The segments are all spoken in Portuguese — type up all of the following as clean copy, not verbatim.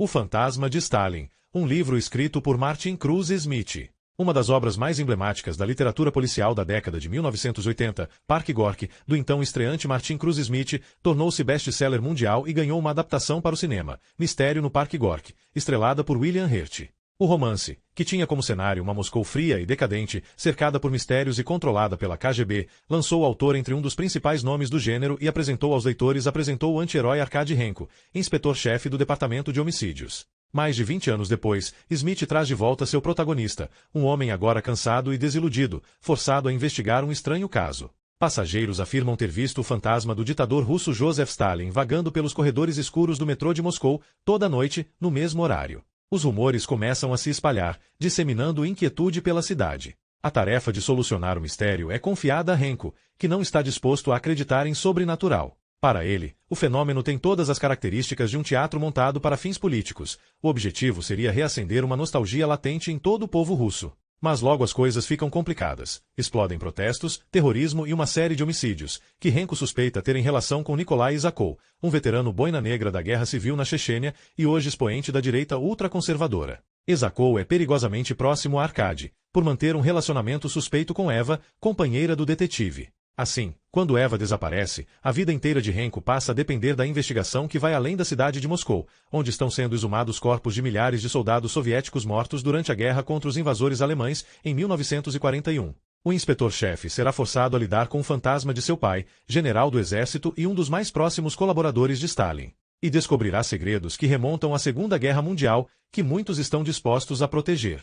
Fantasma de Stalin, um livro escrito por Martin Cruz Smith. Uma das obras mais emblemáticas da literatura policial da década de 1980, Parque Gorky, do então estreante Martin Cruz Smith, tornou-se best-seller mundial e ganhou uma adaptação para o cinema, Mistério no Parque Gorky, estrelada por William Hurt. O romance, que tinha como cenário uma Moscou fria e decadente, cercada por mistérios e controlada pela KGB, lançou o autor entre um dos principais nomes do gênero e apresentou aos leitores o anti-herói Arkady Renko, inspetor-chefe do Departamento de Homicídios. Mais de 20 anos depois, Smith traz de volta seu protagonista, um homem agora cansado e desiludido, forçado a investigar um estranho caso. Passageiros afirmam ter visto o fantasma do ditador russo Joseph Stalin vagando pelos corredores escuros do metrô de Moscou, toda noite, no mesmo horário. Os rumores começam a se espalhar, disseminando inquietude pela cidade. A tarefa de solucionar o mistério é confiada a Renko, que não está disposto a acreditar em sobrenatural. Para ele, o fenômeno tem todas as características de um teatro montado para fins políticos. O objetivo seria reacender uma nostalgia latente em todo o povo russo. Mas logo as coisas ficam complicadas. Explodem protestos, terrorismo e uma série de homicídios, que Renko suspeita terem relação com Nikolai Isakov, um veterano boina negra da guerra civil na Chechênia e hoje expoente da direita ultraconservadora. Isakov é perigosamente próximo a Arkady, por manter um relacionamento suspeito com Eva, companheira do detetive. Assim, quando Eva desaparece, a vida inteira de Renko passa a depender da investigação que vai além da cidade de Moscou, onde estão sendo exumados corpos de milhares de soldados soviéticos mortos durante a guerra contra os invasores alemães em 1941. O inspetor-chefe será forçado a lidar com o fantasma de seu pai, general do exército e um dos mais próximos colaboradores de Stalin. E descobrirá segredos que remontam à Segunda Guerra Mundial, que muitos estão dispostos a proteger.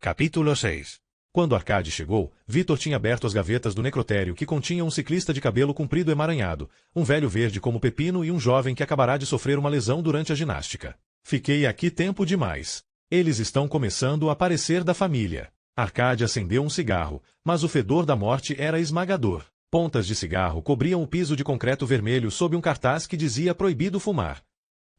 Capítulo 6. Quando Arkady chegou, Vitor tinha aberto as gavetas do necrotério que continham um ciclista de cabelo comprido emaranhado, um velho verde como pepino e um jovem que acabará de sofrer uma lesão durante a ginástica. Fiquei aqui tempo demais. Eles estão começando a aparecer da família. Arkady acendeu um cigarro, mas o fedor da morte era esmagador. Pontas de cigarro cobriam o piso de concreto vermelho sob um cartaz que dizia proibido fumar.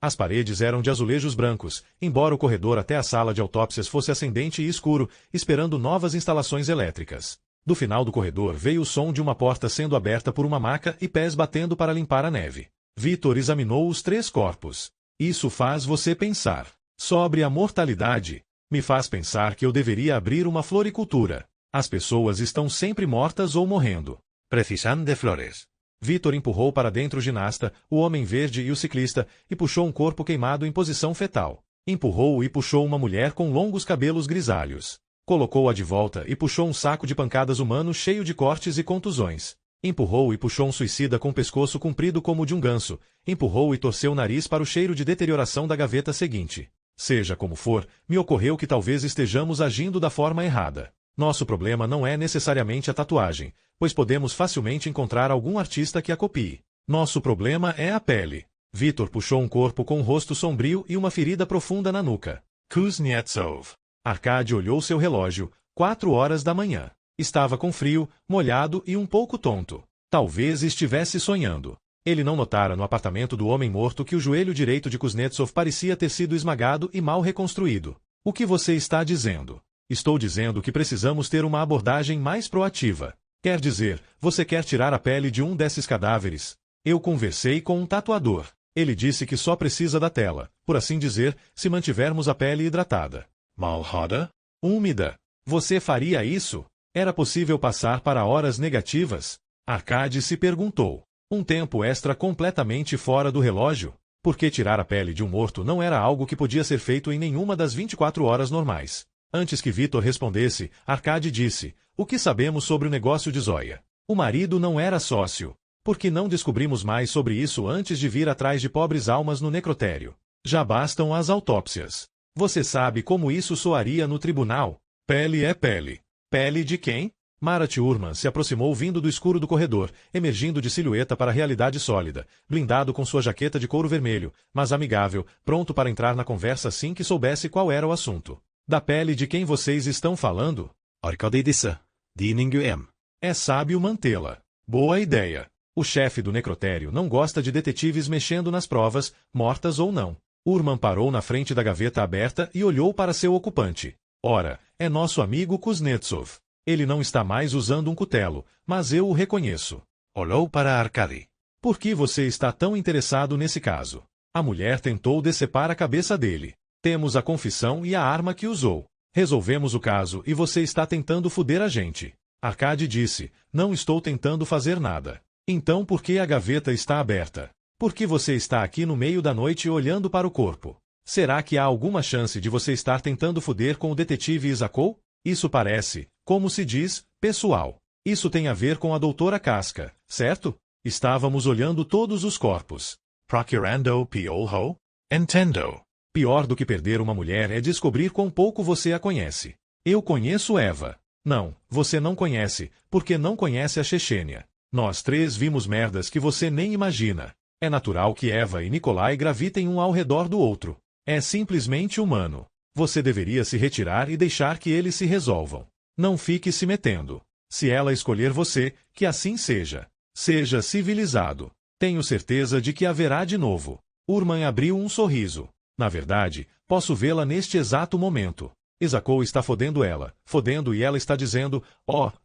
As paredes eram de azulejos brancos, embora o corredor até a sala de autópsias fosse ascendente e escuro, esperando novas instalações elétricas. Do final do corredor veio o som de uma porta sendo aberta por uma maca e pés batendo para limpar a neve. Vitor examinou os 3 corpos. Isso faz você pensar. Sobre a mortalidade, me faz pensar que eu deveria abrir uma floricultura. As pessoas estão sempre mortas ou morrendo. Precisando de flores. Vitor empurrou para dentro o ginasta, o homem verde e o ciclista, e puxou um corpo queimado em posição fetal. Empurrou e puxou uma mulher com longos cabelos grisalhos. Colocou-a de volta e puxou um saco de pancadas humano cheio de cortes e contusões. Empurrou e puxou um suicida com o pescoço comprido como o de um ganso. Empurrou e torceu o nariz para o cheiro de deterioração da gaveta seguinte. Seja como for, me ocorreu que talvez estejamos agindo da forma errada. Nosso problema não é necessariamente a tatuagem, pois podemos facilmente encontrar algum artista que a copie. Nosso problema é a pele. Vitor puxou um corpo com um rosto sombrio e uma ferida profunda na nuca. Kuznetsov. Arkady olhou seu relógio. 4 horas da manhã. Estava com frio, molhado e um pouco tonto. Talvez estivesse sonhando. Ele não notara no apartamento do homem morto que o joelho direito de Kuznetsov parecia ter sido esmagado e mal reconstruído. O que você está dizendo? Estou dizendo que precisamos ter uma abordagem mais proativa. Quer dizer, você quer tirar a pele de um desses cadáveres? Eu conversei com um tatuador. Ele disse que só precisa da tela, por assim dizer, se mantivermos a pele hidratada. Malhada? Úmida. Você faria isso? Era possível passar para horas negativas? Arkady se perguntou. Um tempo extra completamente fora do relógio? Porque tirar a pele de um morto não era algo que podia ser feito em nenhuma das 24 horas normais. Antes que Vitor respondesse, Arkady disse, o que sabemos sobre o negócio de Zoya? O marido não era sócio. Por que não descobrimos mais sobre isso antes de vir atrás de pobres almas no necrotério? Já bastam as autópsias. Você sabe como isso soaria no tribunal? Pele é pele. Pele de quem? Marat Urman se aproximou vindo do escuro do corredor, emergindo de silhueta para a realidade sólida, blindado com sua jaqueta de couro vermelho, mas amigável, pronto para entrar na conversa assim que soubesse qual era o assunto. Da pele de quem vocês estão falando? Arkady disse. De ninguém. É sábio mantê-la. Boa ideia. O chefe do necrotério não gosta de detetives mexendo nas provas, mortas ou não. Urman parou na frente da gaveta aberta e olhou para seu ocupante. Ora, é nosso amigo Kuznetsov. Ele não está mais usando um cutelo, mas eu o reconheço. Olhou para Arkady. Por que você está tão interessado nesse caso? A mulher tentou decepar a cabeça dele. Temos a confissão e a arma que usou. Resolvemos o caso e você está tentando foder a gente. Arkady disse, não estou tentando fazer nada. Então por que a gaveta está aberta? Por que você está aqui no meio da noite olhando para o corpo? Será que há alguma chance de você estar tentando foder com o detetive Isakov? Isso parece, como se diz, pessoal. Isso tem a ver com a doutora Casca, certo? Estávamos olhando todos os corpos. Procurando piolho? Entendo. Pior do que perder uma mulher é descobrir quão pouco você a conhece. Eu conheço Eva. Não, você não conhece, porque não conhece a Chechênia. Nós três vimos merdas que você nem imagina. É natural que Eva e Nikolai gravitem um ao redor do outro. É simplesmente humano. Você deveria se retirar e deixar que eles se resolvam. Não fique se metendo. Se ela escolher você, que assim seja. Seja civilizado. Tenho certeza de que haverá de novo. Urman abriu um sorriso. Na verdade, posso vê-la neste exato momento. Isakov está fodendo ela, fodendo e ela está dizendo,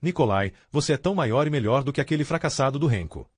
Nikolai, você é tão maior e melhor do que aquele fracassado do Renko.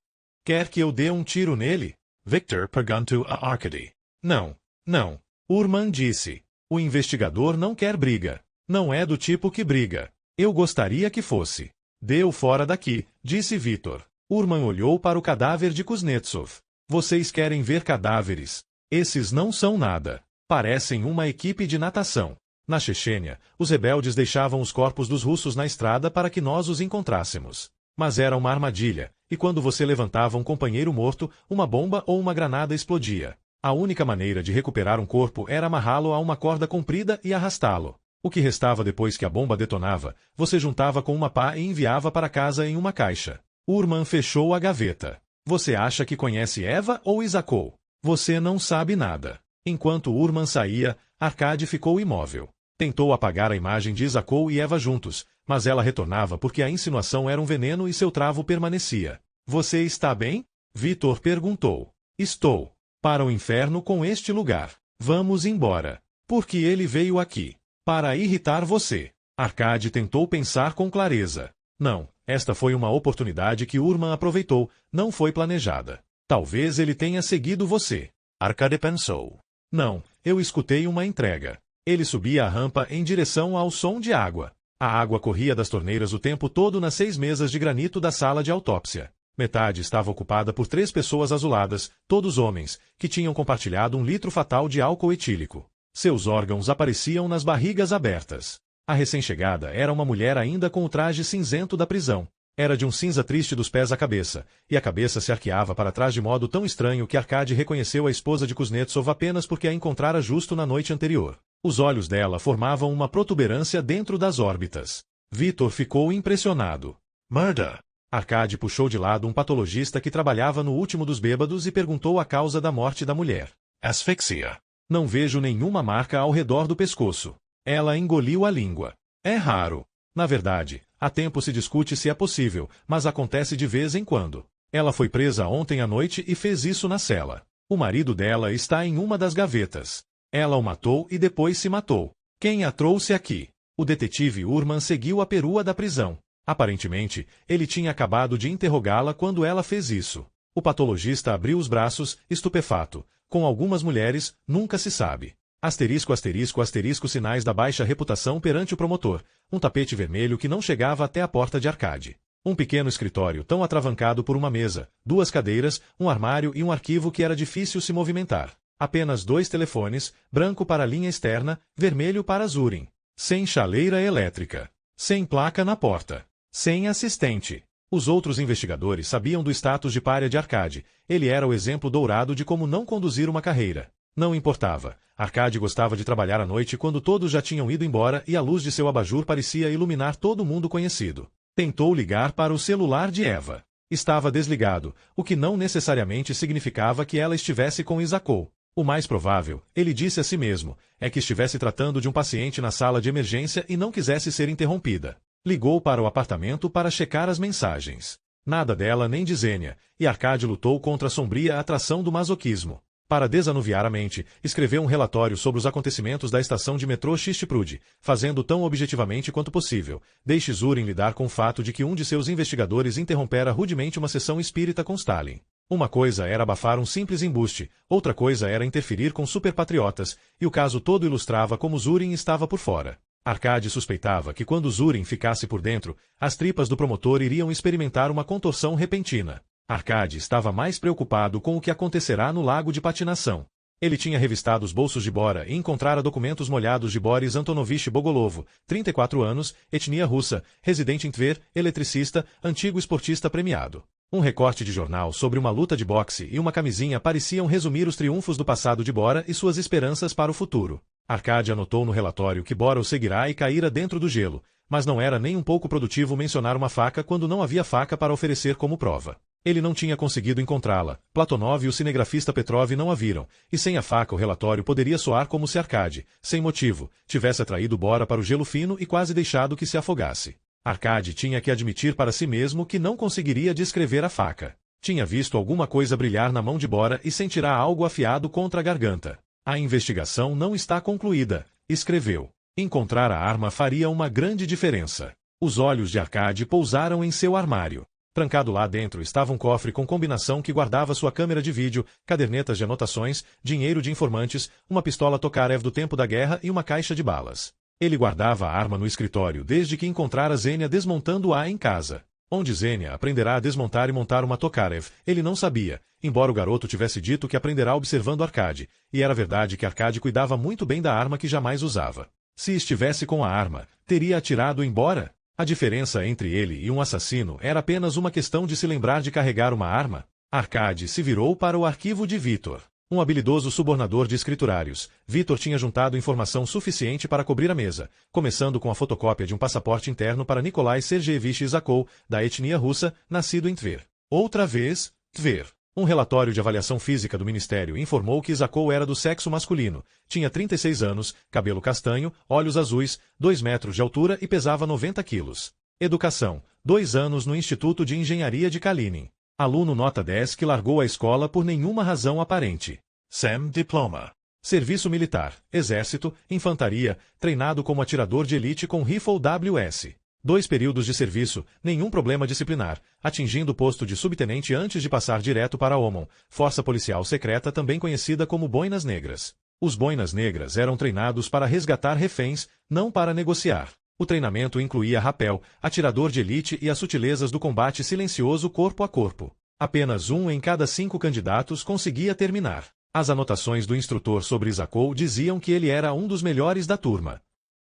Quer que eu dê um tiro nele? Victor perguntou a Arkady. Não, não. Urman disse. O investigador não quer briga. Não é do tipo que briga. Eu gostaria que fosse. Dê-o fora daqui, disse Victor. Urman olhou para o cadáver de Kuznetsov. Vocês querem ver cadáveres? Esses não são nada. Parecem uma equipe de natação. Na Chechênia, os rebeldes deixavam os corpos dos russos na estrada para que nós os encontrássemos. Mas era uma armadilha, e quando você levantava um companheiro morto, uma bomba ou uma granada explodia. A única maneira de recuperar um corpo era amarrá-lo a uma corda comprida e arrastá-lo. O que restava depois que a bomba detonava, você juntava com uma pá e enviava para casa em uma caixa. Urman fechou a gaveta. Você acha que conhece Eva ou Isakov? Você não sabe nada. Enquanto Urman saía, Arkady ficou imóvel. Tentou apagar a imagem de Isakov e Eva juntos, mas ela retornava porque a insinuação era um veneno e seu travo permanecia. Você está bem? Victor perguntou. Estou. Para o inferno com este lugar. Vamos embora. Porque ele veio aqui. Para irritar você. Arkady tentou pensar com clareza. Não, esta foi uma oportunidade que Urman aproveitou, não foi planejada. Talvez ele tenha seguido você. Arkady pensou. Não, eu escutei uma entrega. Ele subia a rampa em direção ao som de água. A água corria das torneiras o tempo todo nas 6 mesas de granito da sala de autópsia. Metade estava ocupada por 3 pessoas azuladas, todos homens, que tinham compartilhado um litro fatal de álcool etílico. Seus órgãos apareciam nas barrigas abertas. A recém-chegada era uma mulher ainda com o traje cinzento da prisão. Era de um cinza triste dos pés à cabeça, e a cabeça se arqueava para trás de modo tão estranho que Arkady reconheceu a esposa de Kuznetsov apenas porque a encontrara justo na noite anterior. Os olhos dela formavam uma protuberância dentro das órbitas. Victor ficou impressionado. Murder! Arkady puxou de lado um patologista que trabalhava no último dos bêbados e perguntou a causa da morte da mulher. Asfixia. Não vejo nenhuma marca ao redor do pescoço. Ela engoliu a língua. É raro. Na verdade, há tempo se discute se é possível, mas acontece de vez em quando. Ela foi presa ontem à noite e fez isso na cela. O marido dela está em uma das gavetas. Ela o matou e depois se matou. Quem a trouxe aqui? O detetive Urman seguiu a perua da prisão. Aparentemente, ele tinha acabado de interrogá-la quando ela fez isso. O patologista abriu os braços, estupefato. Com algumas mulheres, nunca se sabe. Asterisco, asterisco, asterisco, sinais da baixa reputação perante o promotor. Um tapete vermelho que não chegava até a porta de Arkady. Um pequeno escritório tão atravancado por uma mesa, 2 cadeiras, um armário e um arquivo que era difícil se movimentar. Apenas 2 telefones, branco para a linha externa, vermelho para a Zurin. Sem chaleira elétrica. Sem placa na porta. Sem assistente. Os outros investigadores sabiam do status de pária de Arkady. Ele era o exemplo dourado de como não conduzir uma carreira. Não importava. Arkady gostava de trabalhar à noite quando todos já tinham ido embora e a luz de seu abajur parecia iluminar todo mundo conhecido. Tentou ligar para o celular de Eva. Estava desligado, o que não necessariamente significava que ela estivesse com Isakov. O mais provável, ele disse a si mesmo, é que estivesse tratando de um paciente na sala de emergência e não quisesse ser interrompida. Ligou para o apartamento para checar as mensagens. Nada dela nem de Zênia, e Arkady lutou contra a sombria atração do masoquismo. Para desanuviar a mente, escreveu um relatório sobre os acontecimentos da estação de metrô Chistiprude, fazendo tão objetivamente quanto possível. Deixe Zurin lidar com o fato de que um de seus investigadores interrompera rudemente uma sessão espírita com Stalin. Uma coisa era abafar um simples embuste, outra coisa era interferir com superpatriotas, e o caso todo ilustrava como Zurin estava por fora. Arkady suspeitava que quando Zurin ficasse por dentro, as tripas do promotor iriam experimentar uma contorção repentina. Arkady estava mais preocupado com o que acontecerá no lago de patinação. Ele tinha revistado os bolsos de Bora e encontrara documentos molhados de Boris Antonovich Bogolovo, 34 anos, etnia russa, residente em Tver, eletricista, antigo esportista premiado. Um recorte de jornal sobre uma luta de boxe e uma camisinha pareciam resumir os triunfos do passado de Bora e suas esperanças para o futuro. Arkady anotou no relatório que Bora o seguirá e caíra dentro do gelo, mas não era nem um pouco produtivo mencionar uma faca quando não havia faca para oferecer como prova. Ele não tinha conseguido encontrá-la, Platonov e o cinegrafista Petrov não a viram, e sem a faca o relatório poderia soar como se Arkady, sem motivo, tivesse atraído Bora para o gelo fino e quase deixado que se afogasse. Arkady tinha que admitir para si mesmo que não conseguiria descrever a faca. Tinha visto alguma coisa brilhar na mão de Bora e sentirá algo afiado contra a garganta. A investigação não está concluída, escreveu. Encontrar a arma faria uma grande diferença. Os olhos de Arkady pousaram em seu armário. Trancado lá dentro estava um cofre com combinação que guardava sua câmera de vídeo, cadernetas de anotações, dinheiro de informantes, uma pistola Tokarev do tempo da guerra e uma caixa de balas. Ele guardava a arma no escritório desde que encontrara Zênia desmontando-a em casa. Onde Zênia aprenderá a desmontar e montar uma Tokarev, ele não sabia, embora o garoto tivesse dito que aprenderá observando Arkady, e era verdade que Arkady cuidava muito bem da arma que jamais usava. Se estivesse com a arma, teria atirado embora? A diferença entre ele e um assassino era apenas uma questão de se lembrar de carregar uma arma. Arkady se virou para o arquivo de Vitor. Um habilidoso subornador de escriturários, Vitor tinha juntado informação suficiente para cobrir a mesa, começando com a fotocópia de um passaporte interno para Nikolai Sergeyevich Isakov, da etnia russa, nascido em Tver. Outra vez, Tver. Um relatório de avaliação física do Ministério informou que Isakov era do sexo masculino, tinha 36 anos, cabelo castanho, olhos azuis, 2 metros de altura e pesava 90 quilos. Educação, 2 anos no Instituto de Engenharia de Kalinin. Aluno nota 10 que largou a escola por nenhuma razão aparente. SEM diploma. Serviço militar, exército, infantaria, treinado como atirador de elite com rifle WS. 2 períodos de serviço, nenhum problema disciplinar, atingindo o posto de subtenente antes de passar direto para a OMON, força policial secreta também conhecida como Boinas Negras. Os Boinas Negras eram treinados para resgatar reféns, não para negociar. O treinamento incluía rapel, atirador de elite e as sutilezas do combate silencioso corpo a corpo. Apenas 1 em cada 5 candidatos conseguia terminar. As anotações do instrutor sobre Isakov diziam que ele era um dos melhores da turma.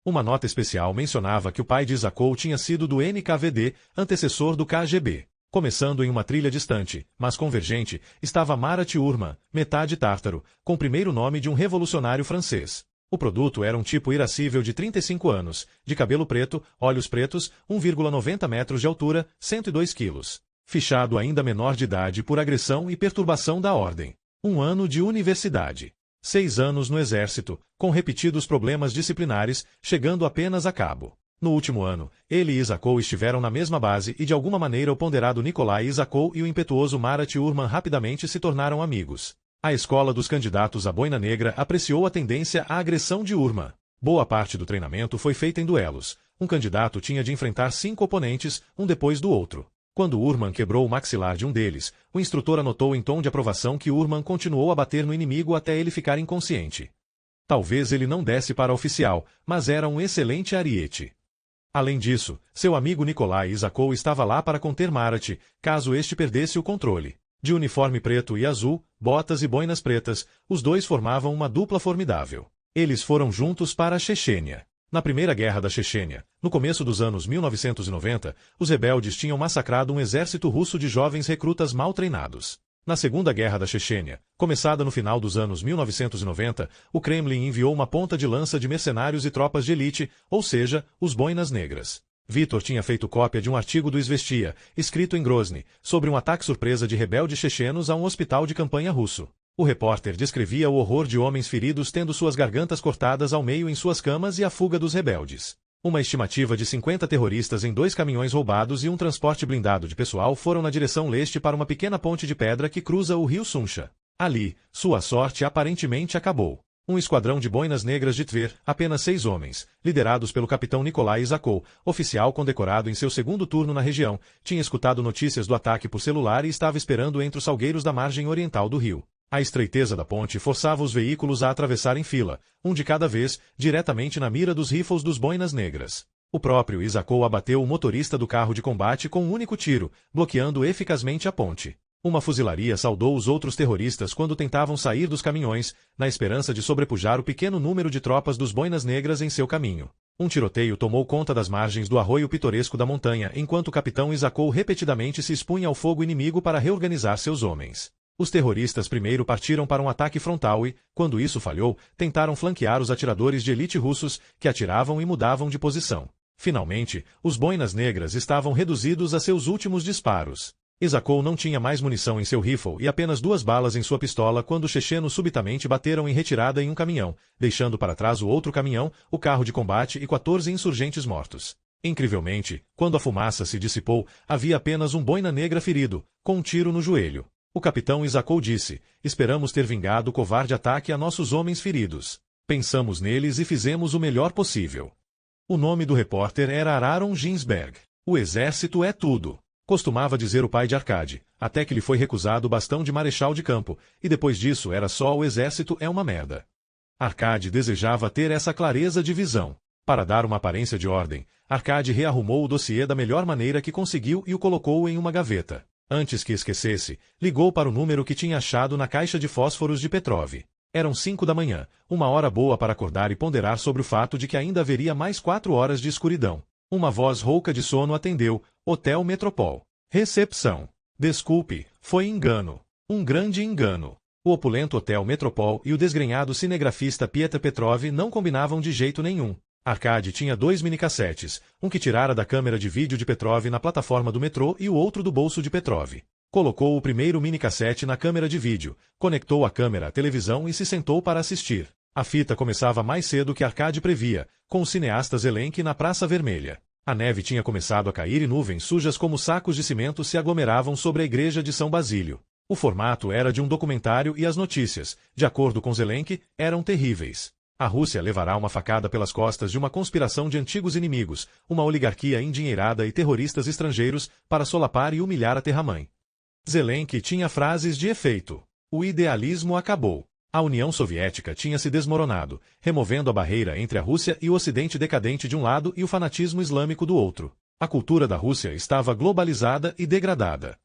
Uma nota especial mencionava que o pai de Isakov tinha sido do NKVD, antecessor do KGB. Começando em uma trilha distante, mas convergente, estava Marat Urman, metade tártaro, com o primeiro nome de um revolucionário francês. O produto era um tipo irascível de 35 anos, de cabelo preto, olhos pretos, 1,90 metros de altura, 102 quilos. Fichado ainda menor de idade por agressão e perturbação da ordem. 1 ano de universidade. 6 anos no exército, com repetidos problemas disciplinares, chegando apenas a cabo. No último ano, ele e Isakov estiveram na mesma base e de alguma maneira o ponderado Nikolai Isakov e o impetuoso Marat Urman rapidamente se tornaram amigos. A escola dos candidatos à Boina Negra apreciou a tendência à agressão de Urman. Boa parte do treinamento foi feita em duelos. Um candidato tinha de enfrentar 5 oponentes, um depois do outro. Quando Urman quebrou o maxilar de um deles, o instrutor anotou em tom de aprovação que Urman continuou a bater no inimigo até ele ficar inconsciente. Talvez ele não desse para oficial, mas era um excelente ariete. Além disso, seu amigo Nikolai Isakov estava lá para conter Marat, caso este perdesse o controle. De uniforme preto e azul, botas e boinas pretas, os dois formavam uma dupla formidável. Eles foram juntos para a Chechênia. Na Primeira Guerra da Chechênia, no começo dos anos 1990, os rebeldes tinham massacrado um exército russo de jovens recrutas mal treinados. Na Segunda Guerra da Chechênia, começada no final dos anos 1990, o Kremlin enviou uma ponta de lança de mercenários e tropas de elite, ou seja, os Boinas Negras. Vitor tinha feito cópia de um artigo do Izvestia, escrito em Grozny, sobre um ataque surpresa de rebeldes chechenos a um hospital de campanha russo. O repórter descrevia o horror de homens feridos tendo suas gargantas cortadas ao meio em suas camas e a fuga dos rebeldes. Uma estimativa de 50 terroristas em 2 caminhões roubados e um transporte blindado de pessoal foram na direção leste para uma pequena ponte de pedra que cruza o rio Suncha. Ali, sua sorte aparentemente acabou. Um esquadrão de boinas negras de Tver, apenas 6 homens, liderados pelo capitão Nikolai Isakov, oficial condecorado em seu segundo turno na região, tinha escutado notícias do ataque por celular e estava esperando entre os salgueiros da margem oriental do rio. A estreiteza da ponte forçava os veículos a atravessar em fila, um de cada vez, diretamente na mira dos rifles dos boinas negras. O próprio Isakov abateu o motorista do carro de combate com um único tiro, bloqueando eficazmente a ponte. Uma fuzilaria saudou os outros terroristas quando tentavam sair dos caminhões, na esperança de sobrepujar o pequeno número de tropas dos boinas negras em seu caminho. Um tiroteio tomou conta das margens do arroio pitoresco da montanha, enquanto o capitão Isakov repetidamente se expunha ao fogo inimigo para reorganizar seus homens. Os terroristas primeiro partiram para um ataque frontal e, quando isso falhou, tentaram flanquear os atiradores de elite russos, que atiravam e mudavam de posição. Finalmente, os boinas negras estavam reduzidos a seus últimos disparos. Isakov não tinha mais munição em seu rifle e apenas 2 balas em sua pistola quando os chechenos subitamente bateram em retirada em um caminhão, deixando para trás o outro caminhão, o carro de combate e 14 insurgentes mortos. Incrivelmente, quando a fumaça se dissipou, havia apenas um boina negra ferido, com um tiro no joelho. O capitão Isakov disse: "Esperamos ter vingado o covarde ataque a nossos homens feridos. Pensamos neles e fizemos o melhor possível." O nome do repórter era Aaron Ginsberg. "O exército é tudo", costumava dizer o pai de Arkady, até que lhe foi recusado o bastão de marechal de campo, e depois disso era só "o exército é uma merda." Arkady desejava ter essa clareza de visão. Para dar uma aparência de ordem, Arkady rearrumou o dossiê da melhor maneira que conseguiu e o colocou em uma gaveta. Antes que esquecesse, ligou para o número que tinha achado na caixa de fósforos de Petrov. Eram 5 da manhã, uma hora boa para acordar e ponderar sobre o fato de que ainda haveria mais 4 horas de escuridão. Uma voz rouca de sono atendeu: "Hotel Metropol." "Recepção. Desculpe, foi engano. Um grande engano." O opulento Hotel Metropol e o desgrenhado cinegrafista Pietr Petrov não combinavam de jeito nenhum. Arkady tinha 2 minicassetes, um que tirara da câmera de vídeo de Petrov na plataforma do metrô e o outro do bolso de Petrov. Colocou o primeiro minicassete na câmera de vídeo, conectou a câmera à televisão e se sentou para assistir. A fita começava mais cedo que Arkady previa, com o cineasta Zelenky na Praça Vermelha. A neve tinha começado a cair e nuvens sujas como sacos de cimento se aglomeravam sobre a igreja de São Basílio. O formato era de um documentário e as notícias, de acordo com Zelenky, eram terríveis. A Rússia levará uma facada pelas costas de uma conspiração de antigos inimigos, uma oligarquia endinheirada e terroristas estrangeiros, para solapar e humilhar a terra-mãe. Zelenky tinha frases de efeito. O idealismo acabou. A União Soviética tinha se desmoronado, removendo a barreira entre a Rússia e o Ocidente decadente de um lado e o fanatismo islâmico do outro. A cultura da Rússia estava globalizada e degradada.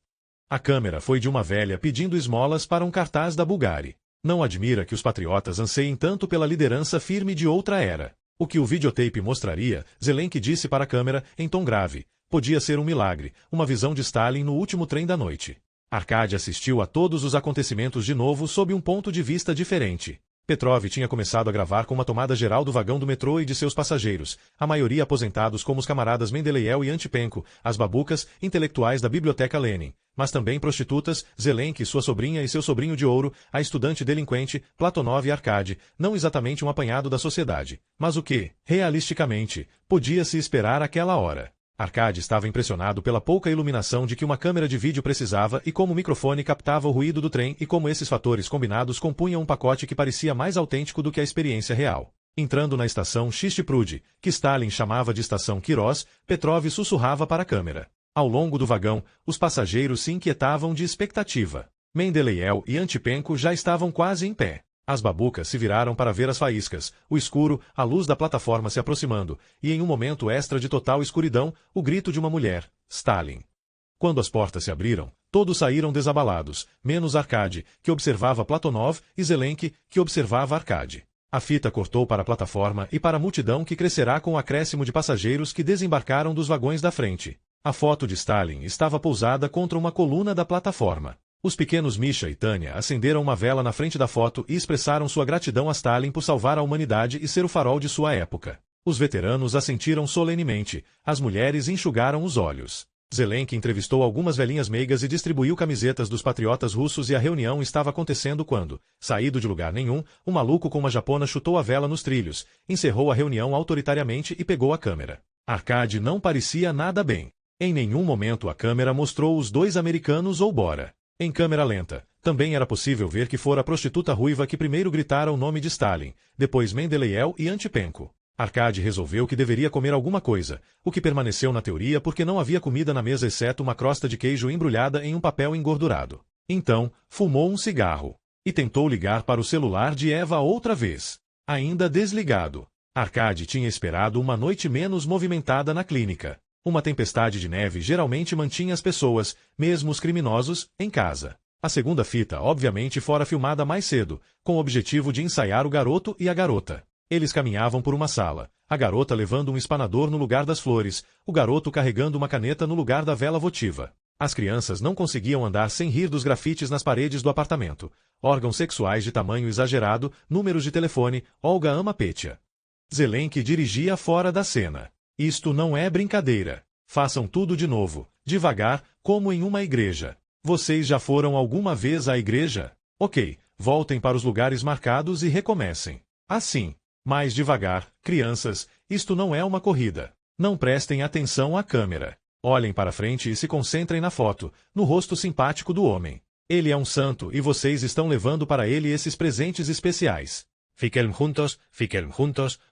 A câmera foi de uma velha pedindo esmolas para um cartaz da Bulgari. Não admira que os patriotas anseiem tanto pela liderança firme de outra era. O que o videotape mostraria, Zelenky disse para a câmera, em tom grave, podia ser um milagre, uma visão de Stalin no último trem da noite. Arkady assistiu a todos os acontecimentos de novo sob um ponto de vista diferente. Petrov tinha começado a gravar com uma tomada geral do vagão do metrô e de seus passageiros, a maioria aposentados como os camaradas Mendeleev e Antipenko, as babucas, intelectuais da Biblioteca Lenin, mas também prostitutas, Zelenky, sua sobrinha e seu sobrinho de ouro, a estudante delinquente, Platonov e Arkady, não exatamente um apanhado da sociedade, mas o que, realisticamente, podia-se esperar àquela hora. Arkady estava impressionado pela pouca iluminação de que uma câmera de vídeo precisava e como o microfone captava o ruído do trem e como esses fatores combinados compunham um pacote que parecia mais autêntico do que a experiência real. Entrando na estação Shishtiprud, que Stalin chamava de estação Quirós, Petrov sussurrava para a câmera. Ao longo do vagão, os passageiros se inquietavam de expectativa. Mendeleev e Antipenko já estavam quase em pé. As babucas se viraram para ver as faíscas, o escuro, a luz da plataforma se aproximando, e em um momento extra de total escuridão, o grito de uma mulher, Stalin. Quando as portas se abriram, todos saíram desabalados, menos Arkady, que observava Platonov, e Zelenky, que observava Arkady. A fita cortou para a plataforma e para a multidão que crescerá com o acréscimo de passageiros que desembarcaram dos vagões da frente. A foto de Stalin estava pousada contra uma coluna da plataforma. Os pequenos Misha e Tanya acenderam uma vela na frente da foto e expressaram sua gratidão a Stalin por salvar a humanidade e ser o farol de sua época. Os veteranos assentiram solenemente, as mulheres enxugaram os olhos. Zelensky entrevistou algumas velhinhas meigas e distribuiu camisetas dos patriotas russos e a reunião estava acontecendo quando, saído de lugar nenhum, um maluco com uma japona chutou a vela nos trilhos, encerrou a reunião autoritariamente e pegou a câmera. Arkady não parecia nada bem. Em nenhum momento a câmera mostrou os dois americanos ou Bora. Em câmera lenta, também era possível ver que fora a prostituta ruiva que primeiro gritara o nome de Stalin, depois Mendeleev e Antipenko. Arkady resolveu que deveria comer alguma coisa, o que permaneceu na teoria porque não havia comida na mesa exceto uma crosta de queijo embrulhada em um papel engordurado. Então, fumou um cigarro. E tentou ligar para o celular de Eva outra vez. Ainda desligado. Arkady tinha esperado uma noite menos movimentada na clínica. Uma tempestade de neve geralmente mantinha as pessoas, mesmo os criminosos, em casa. A segunda fita obviamente fora filmada mais cedo, com o objetivo de ensaiar o garoto e a garota. Eles caminhavam por uma sala, a garota levando um espanador no lugar das flores, o garoto carregando uma caneta no lugar da vela votiva. As crianças não conseguiam andar sem rir dos grafites nas paredes do apartamento. Órgãos sexuais de tamanho exagerado, números de telefone, Olga ama Petya. Zelensky dirigia fora da cena. Isto não é brincadeira. Façam tudo de novo, devagar, como em uma igreja. Vocês já foram alguma vez à igreja? Ok, voltem para os lugares marcados e recomecem. Assim. Mais devagar, crianças, isto não é uma corrida. Não prestem atenção à câmera. Olhem para frente e se concentrem na foto, no rosto simpático do homem. Ele é um santo e vocês estão levando para ele esses presentes especiais. Fiquem juntos,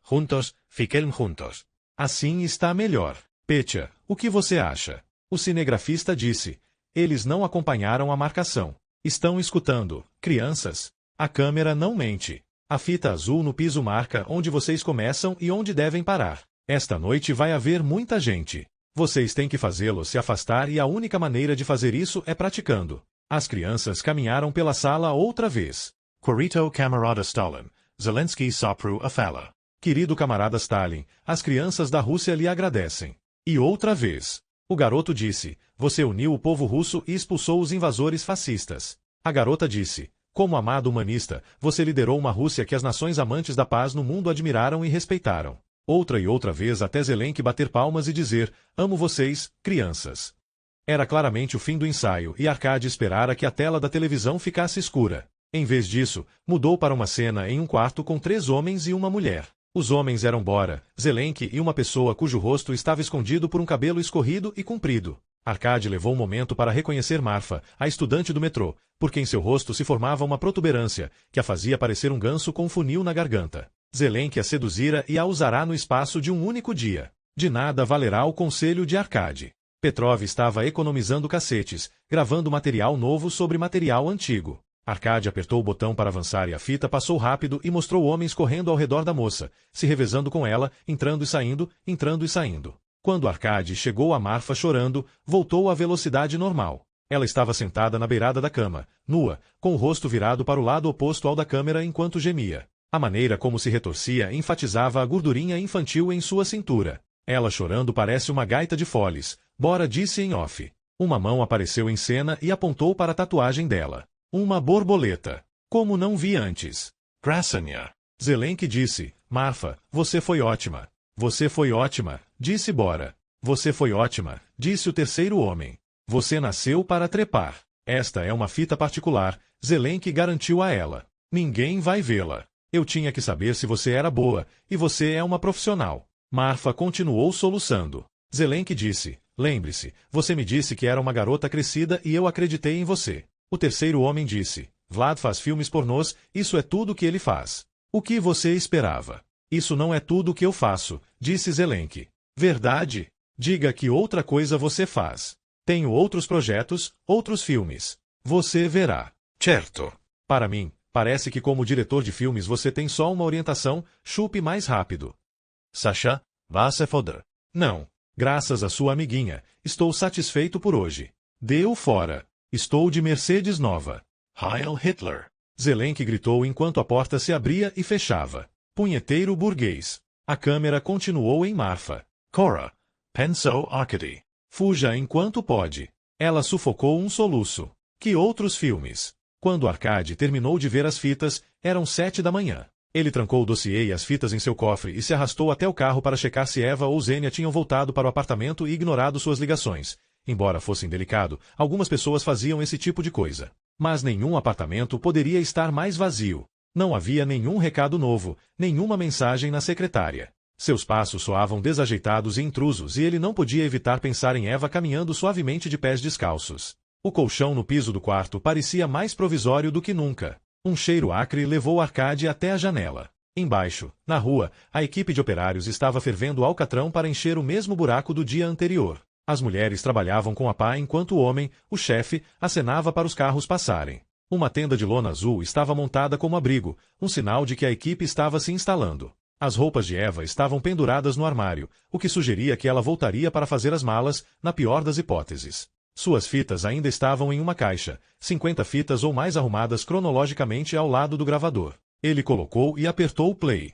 juntos, fiquem juntos. Assim está melhor. Petya, o que você acha? O cinegrafista disse. Eles não acompanharam a marcação. Estão escutando, crianças? A câmera não mente. A fita azul no piso marca onde vocês começam e onde devem parar. Esta noite vai haver muita gente. Vocês têm que fazê-los se afastar e a única maneira de fazer isso é praticando. As crianças caminharam pela sala outra vez. Querido camarada Stalin, Zelensky sopru a fala. Querido camarada Stalin, as crianças da Rússia lhe agradecem. E outra vez. O garoto disse, você uniu o povo russo e expulsou os invasores fascistas. A garota disse, como amado humanista, você liderou uma Rússia que as nações amantes da paz no mundo admiraram e respeitaram. Outra e outra vez até Zelensky bater palmas e dizer, amo vocês, crianças. Era claramente o fim do ensaio e Arkady esperara que a tela da televisão ficasse escura. Em vez disso, mudou para uma cena em um quarto com 3 homens e uma mulher. Os homens eram Bora, Zelensky e uma pessoa cujo rosto estava escondido por um cabelo escorrido e comprido. Arkady levou um momento para reconhecer Marfa, a estudante do metrô, porque em seu rosto se formava uma protuberância, que a fazia parecer um ganso com um funil na garganta. Zelensky a seduzira e a usará no espaço de um único dia. De nada valerá o conselho de Arkady. Petrov estava economizando cassetes, gravando material novo sobre material antigo. Arkady apertou o botão para avançar e a fita passou rápido e mostrou homens correndo ao redor da moça, se revezando com ela, entrando e saindo, entrando e saindo. Quando Arkady chegou a Marfa chorando, voltou à velocidade normal. Ela estava sentada na beirada da cama, nua, com o rosto virado para o lado oposto ao da câmera enquanto gemia. A maneira como se retorcia enfatizava a gordurinha infantil em sua cintura. Ela chorando parece uma gaita de foles, Bora disse em off. Uma mão apareceu em cena e apontou para a tatuagem dela. Uma borboleta. Como não vi antes. Graçanha. Zelensky disse, Marfa, você foi ótima. Você foi ótima, disse Bora. Você foi ótima, disse o terceiro homem. Você nasceu para trepar. Esta é uma fita particular, Zelensky garantiu a ela. Ninguém vai vê-la. Eu tinha que saber se você era boa, e você é uma profissional. Marfa continuou soluçando. Zelensky disse, lembre-se, você me disse que era uma garota crescida e eu acreditei em você. O terceiro homem disse, Vlad faz filmes pornôs, isso é tudo o que ele faz. O que você esperava? Isso não é tudo o que eu faço, disse Zelensky. Verdade? Diga que outra coisa você faz. Tenho outros projetos, outros filmes. Você verá. Certo. Para mim, parece que como diretor de filmes você tem só uma orientação, chupe mais rápido. Sasha, vá se foder. Não. Graças à sua amiguinha, estou satisfeito por hoje. Deu fora. Estou de Mercedes nova. Heil Hitler. Zelensky gritou enquanto a porta se abria e fechava. Punheteiro burguês. A câmera continuou em Marfa. Cora. Pensou Arkady. Fuja enquanto pode. Ela sufocou um soluço. Que outros filmes? Quando Arkady terminou de ver as fitas, eram 7 da manhã. Ele trancou o dossiê e as fitas em seu cofre e se arrastou até o carro para checar se Eva ou Xenia tinham voltado para o apartamento e ignorado suas ligações. Embora fosse indelicado, algumas pessoas faziam esse tipo de coisa. Mas nenhum apartamento poderia estar mais vazio. Não havia nenhum recado novo, nenhuma mensagem na secretária. Seus passos soavam desajeitados e intrusos e ele não podia evitar pensar em Eva caminhando suavemente de pés descalços. O colchão no piso do quarto parecia mais provisório do que nunca. Um cheiro acre levou Arcade até a janela. Embaixo, na rua, a equipe de operários estava fervendo o alcatrão para encher o mesmo buraco do dia anterior. As mulheres trabalhavam com a pá enquanto o homem, o chefe, acenava para os carros passarem. Uma tenda de lona azul estava montada como abrigo, um sinal de que a equipe estava se instalando. As roupas de Eva estavam penduradas no armário, o que sugeria que ela voltaria para fazer as malas, na pior das hipóteses. Suas fitas ainda estavam em uma caixa, 50 fitas ou mais arrumadas cronologicamente ao lado do gravador. Ele colocou e apertou o play.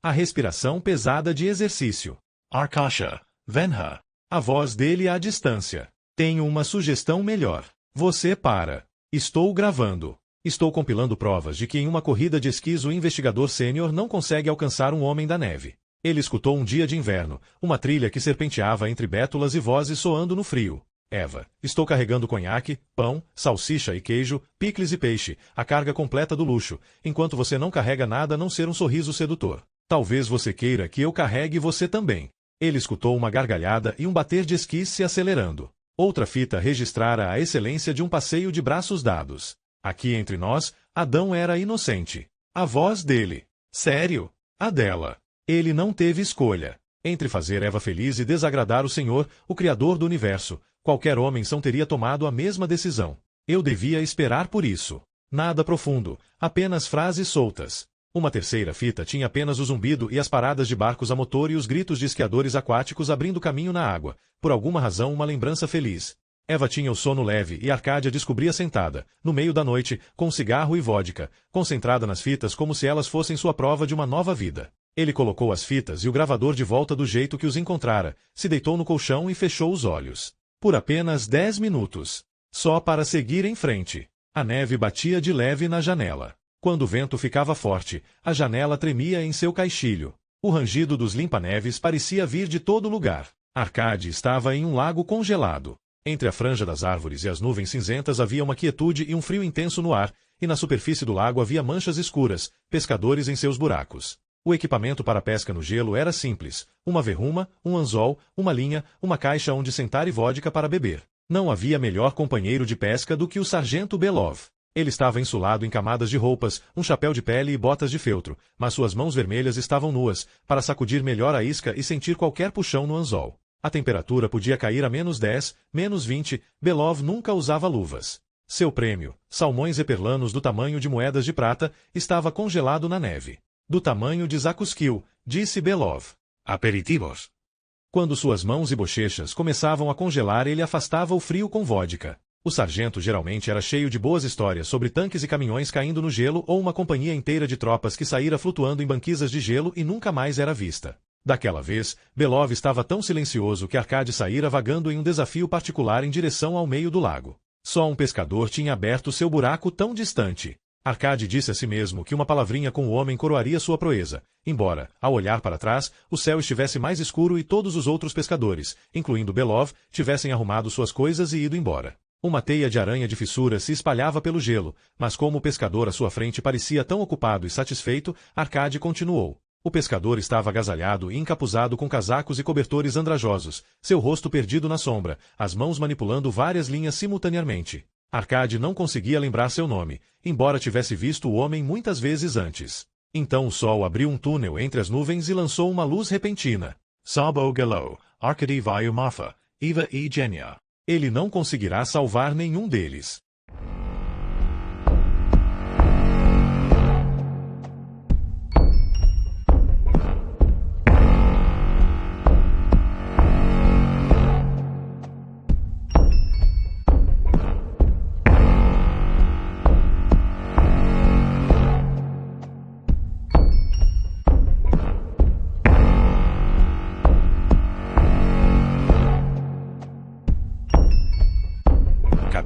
A respiração pesada de exercício. Arkasha, Venha. A voz dele à distância. Tenho uma sugestão melhor. Você para. Estou gravando. Estou compilando provas de que em uma corrida de esquis o investigador sênior não consegue alcançar um homem da neve. Ele escutou um dia de inverno, uma trilha que serpenteava entre bétulas e vozes soando no frio. Eva, estou carregando conhaque, pão, salsicha e queijo, picles e peixe, a carga completa do luxo, enquanto você não carrega nada a não ser um sorriso sedutor. Talvez você queira que eu carregue você também. Ele escutou uma gargalhada e um bater de esquis se acelerando. Outra fita registrara a excelência de um passeio de braços dados. Aqui entre nós, Adão era inocente. A voz dele. Sério? A dela. Ele não teve escolha. Entre fazer Eva feliz e desagradar o Senhor, o Criador do Universo, qualquer homem são teria tomado a mesma decisão. Eu devia esperar por isso. Nada profundo, apenas frases soltas. Uma terceira fita tinha apenas o zumbido e as paradas de barcos a motor e os gritos de esquiadores aquáticos abrindo caminho na água, por alguma razão uma lembrança feliz. Eva tinha o sono leve e Arcádia descobria sentada, no meio da noite, com cigarro e vodka, concentrada nas fitas como se elas fossem sua prova de uma nova vida. Ele colocou as fitas e o gravador de volta do jeito que os encontrara, se deitou no colchão e fechou os olhos. Por apenas 10 minutos. Só para seguir em frente. A neve batia de leve na janela. Quando o vento ficava forte, a janela tremia em seu caixilho. O rangido dos limpa-neves parecia vir de todo lugar. Arcade estava em um lago congelado. Entre a franja das árvores e as nuvens cinzentas havia uma quietude e um frio intenso no ar, e na superfície do lago havia manchas escuras, pescadores em seus buracos. O equipamento para pesca no gelo era simples: uma verruma, um anzol, uma linha, uma caixa onde sentar e vodka para beber. Não havia melhor companheiro de pesca do que o sargento Belov. Ele estava insulado em camadas de roupas, um chapéu de pele e botas de feltro, mas suas mãos vermelhas estavam nuas, para sacudir melhor a isca e sentir qualquer puxão no anzol. A temperatura podia cair a -10, -20, Belov nunca usava luvas. Seu prêmio, salmões eperlanos do tamanho de moedas de prata, estava congelado na neve. Do tamanho de Zakuskil, disse Belov. Aperitivos. Quando suas mãos e bochechas começavam a congelar, ele afastava o frio com vodka. O sargento geralmente era cheio de boas histórias sobre tanques e caminhões caindo no gelo ou uma companhia inteira de tropas que saíra flutuando em banquisas de gelo e nunca mais era vista. Daquela vez, Belov estava tão silencioso que Arcade saíra vagando em um desafio particular em direção ao meio do lago. Só um pescador tinha aberto seu buraco tão distante. Arcade disse a si mesmo que uma palavrinha com o homem coroaria sua proeza, embora, ao olhar para trás, o céu estivesse mais escuro e todos os outros pescadores, incluindo Belov, tivessem arrumado suas coisas e ido embora. Uma teia de aranha de fissuras se espalhava pelo gelo, mas como o pescador à sua frente parecia tão ocupado e satisfeito, Arcade continuou. O pescador estava agasalhado e encapuzado com casacos e cobertores andrajosos, seu rosto perdido na sombra, as mãos manipulando várias linhas simultaneamente. Arcade não conseguia lembrar seu nome, embora tivesse visto o homem muitas vezes antes. Então o sol abriu um túnel entre as nuvens e lançou uma luz repentina. Sabo Gelo, Arkady Vyumarfa, Eva e Genia. Ele não conseguirá salvar nenhum deles.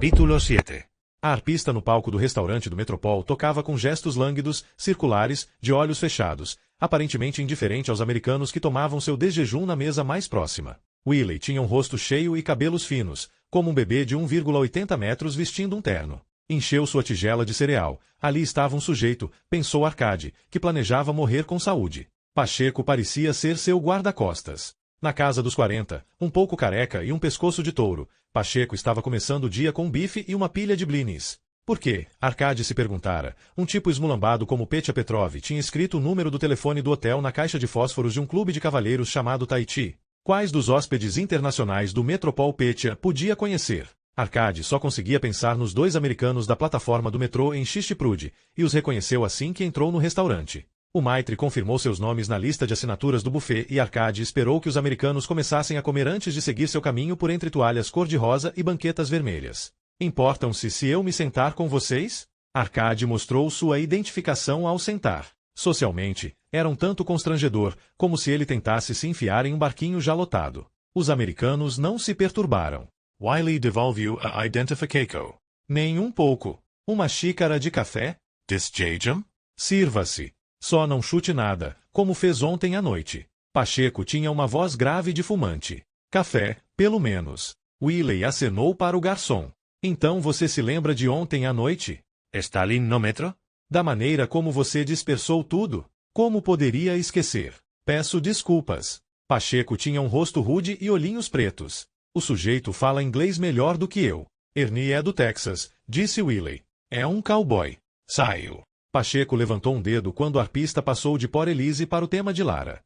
Capítulo 7. A arpista no palco do restaurante do Metropol tocava com gestos lânguidos, circulares, de olhos fechados, aparentemente indiferente aos americanos que tomavam seu desjejum na mesa mais próxima. Willie tinha um rosto cheio e cabelos finos, como um bebê de 1,80 metros vestindo um terno. Encheu sua tigela de cereal. Ali estava um sujeito, pensou Arcade, que planejava morrer com saúde. Pacheco parecia ser seu guarda-costas. Na casa dos 40, um pouco careca e um pescoço de touro, Pacheco estava começando o dia com um bife e uma pilha de blinis. Por quê? Arcade se perguntara. Um tipo esmulambado como Petya Petrov tinha escrito o número do telefone do hotel na caixa de fósforos de um clube de cavalheiros chamado Tahiti. Quais dos hóspedes internacionais do Metropol Petya podia conhecer? Arcade só conseguia pensar nos 2 americanos da plataforma do metrô em Chishtiprud, e os reconheceu assim que entrou no restaurante. O maitre confirmou seus nomes na lista de assinaturas do buffet e Arcade esperou que os americanos começassem a comer antes de seguir seu caminho por entre toalhas cor-de-rosa e banquetas vermelhas. Importam-se se eu me sentar com vocês? Arcade mostrou sua identificação ao sentar. Socialmente, era um tanto constrangedor, como se ele tentasse se enfiar em um barquinho já lotado. Os americanos não se perturbaram. Wiley devolveu a identificação. Nem um pouco. Uma xícara de café? Desjejum? Sirva-se. Só não chute nada, como fez ontem à noite. Pacheco tinha uma voz grave de fumante. Café, pelo menos. Wiley acenou para o garçom. Então você se lembra de ontem à noite? Stalin no metro? Da maneira como você dispersou tudo? Como poderia esquecer? Peço desculpas. Pacheco tinha um rosto rude e olhinhos pretos. O sujeito fala inglês melhor do que eu. Ernie é do Texas, disse Wiley. É um cowboy. Saiu. Pacheco levantou um dedo quando o arpista passou de Port Elise para o tema de Lara.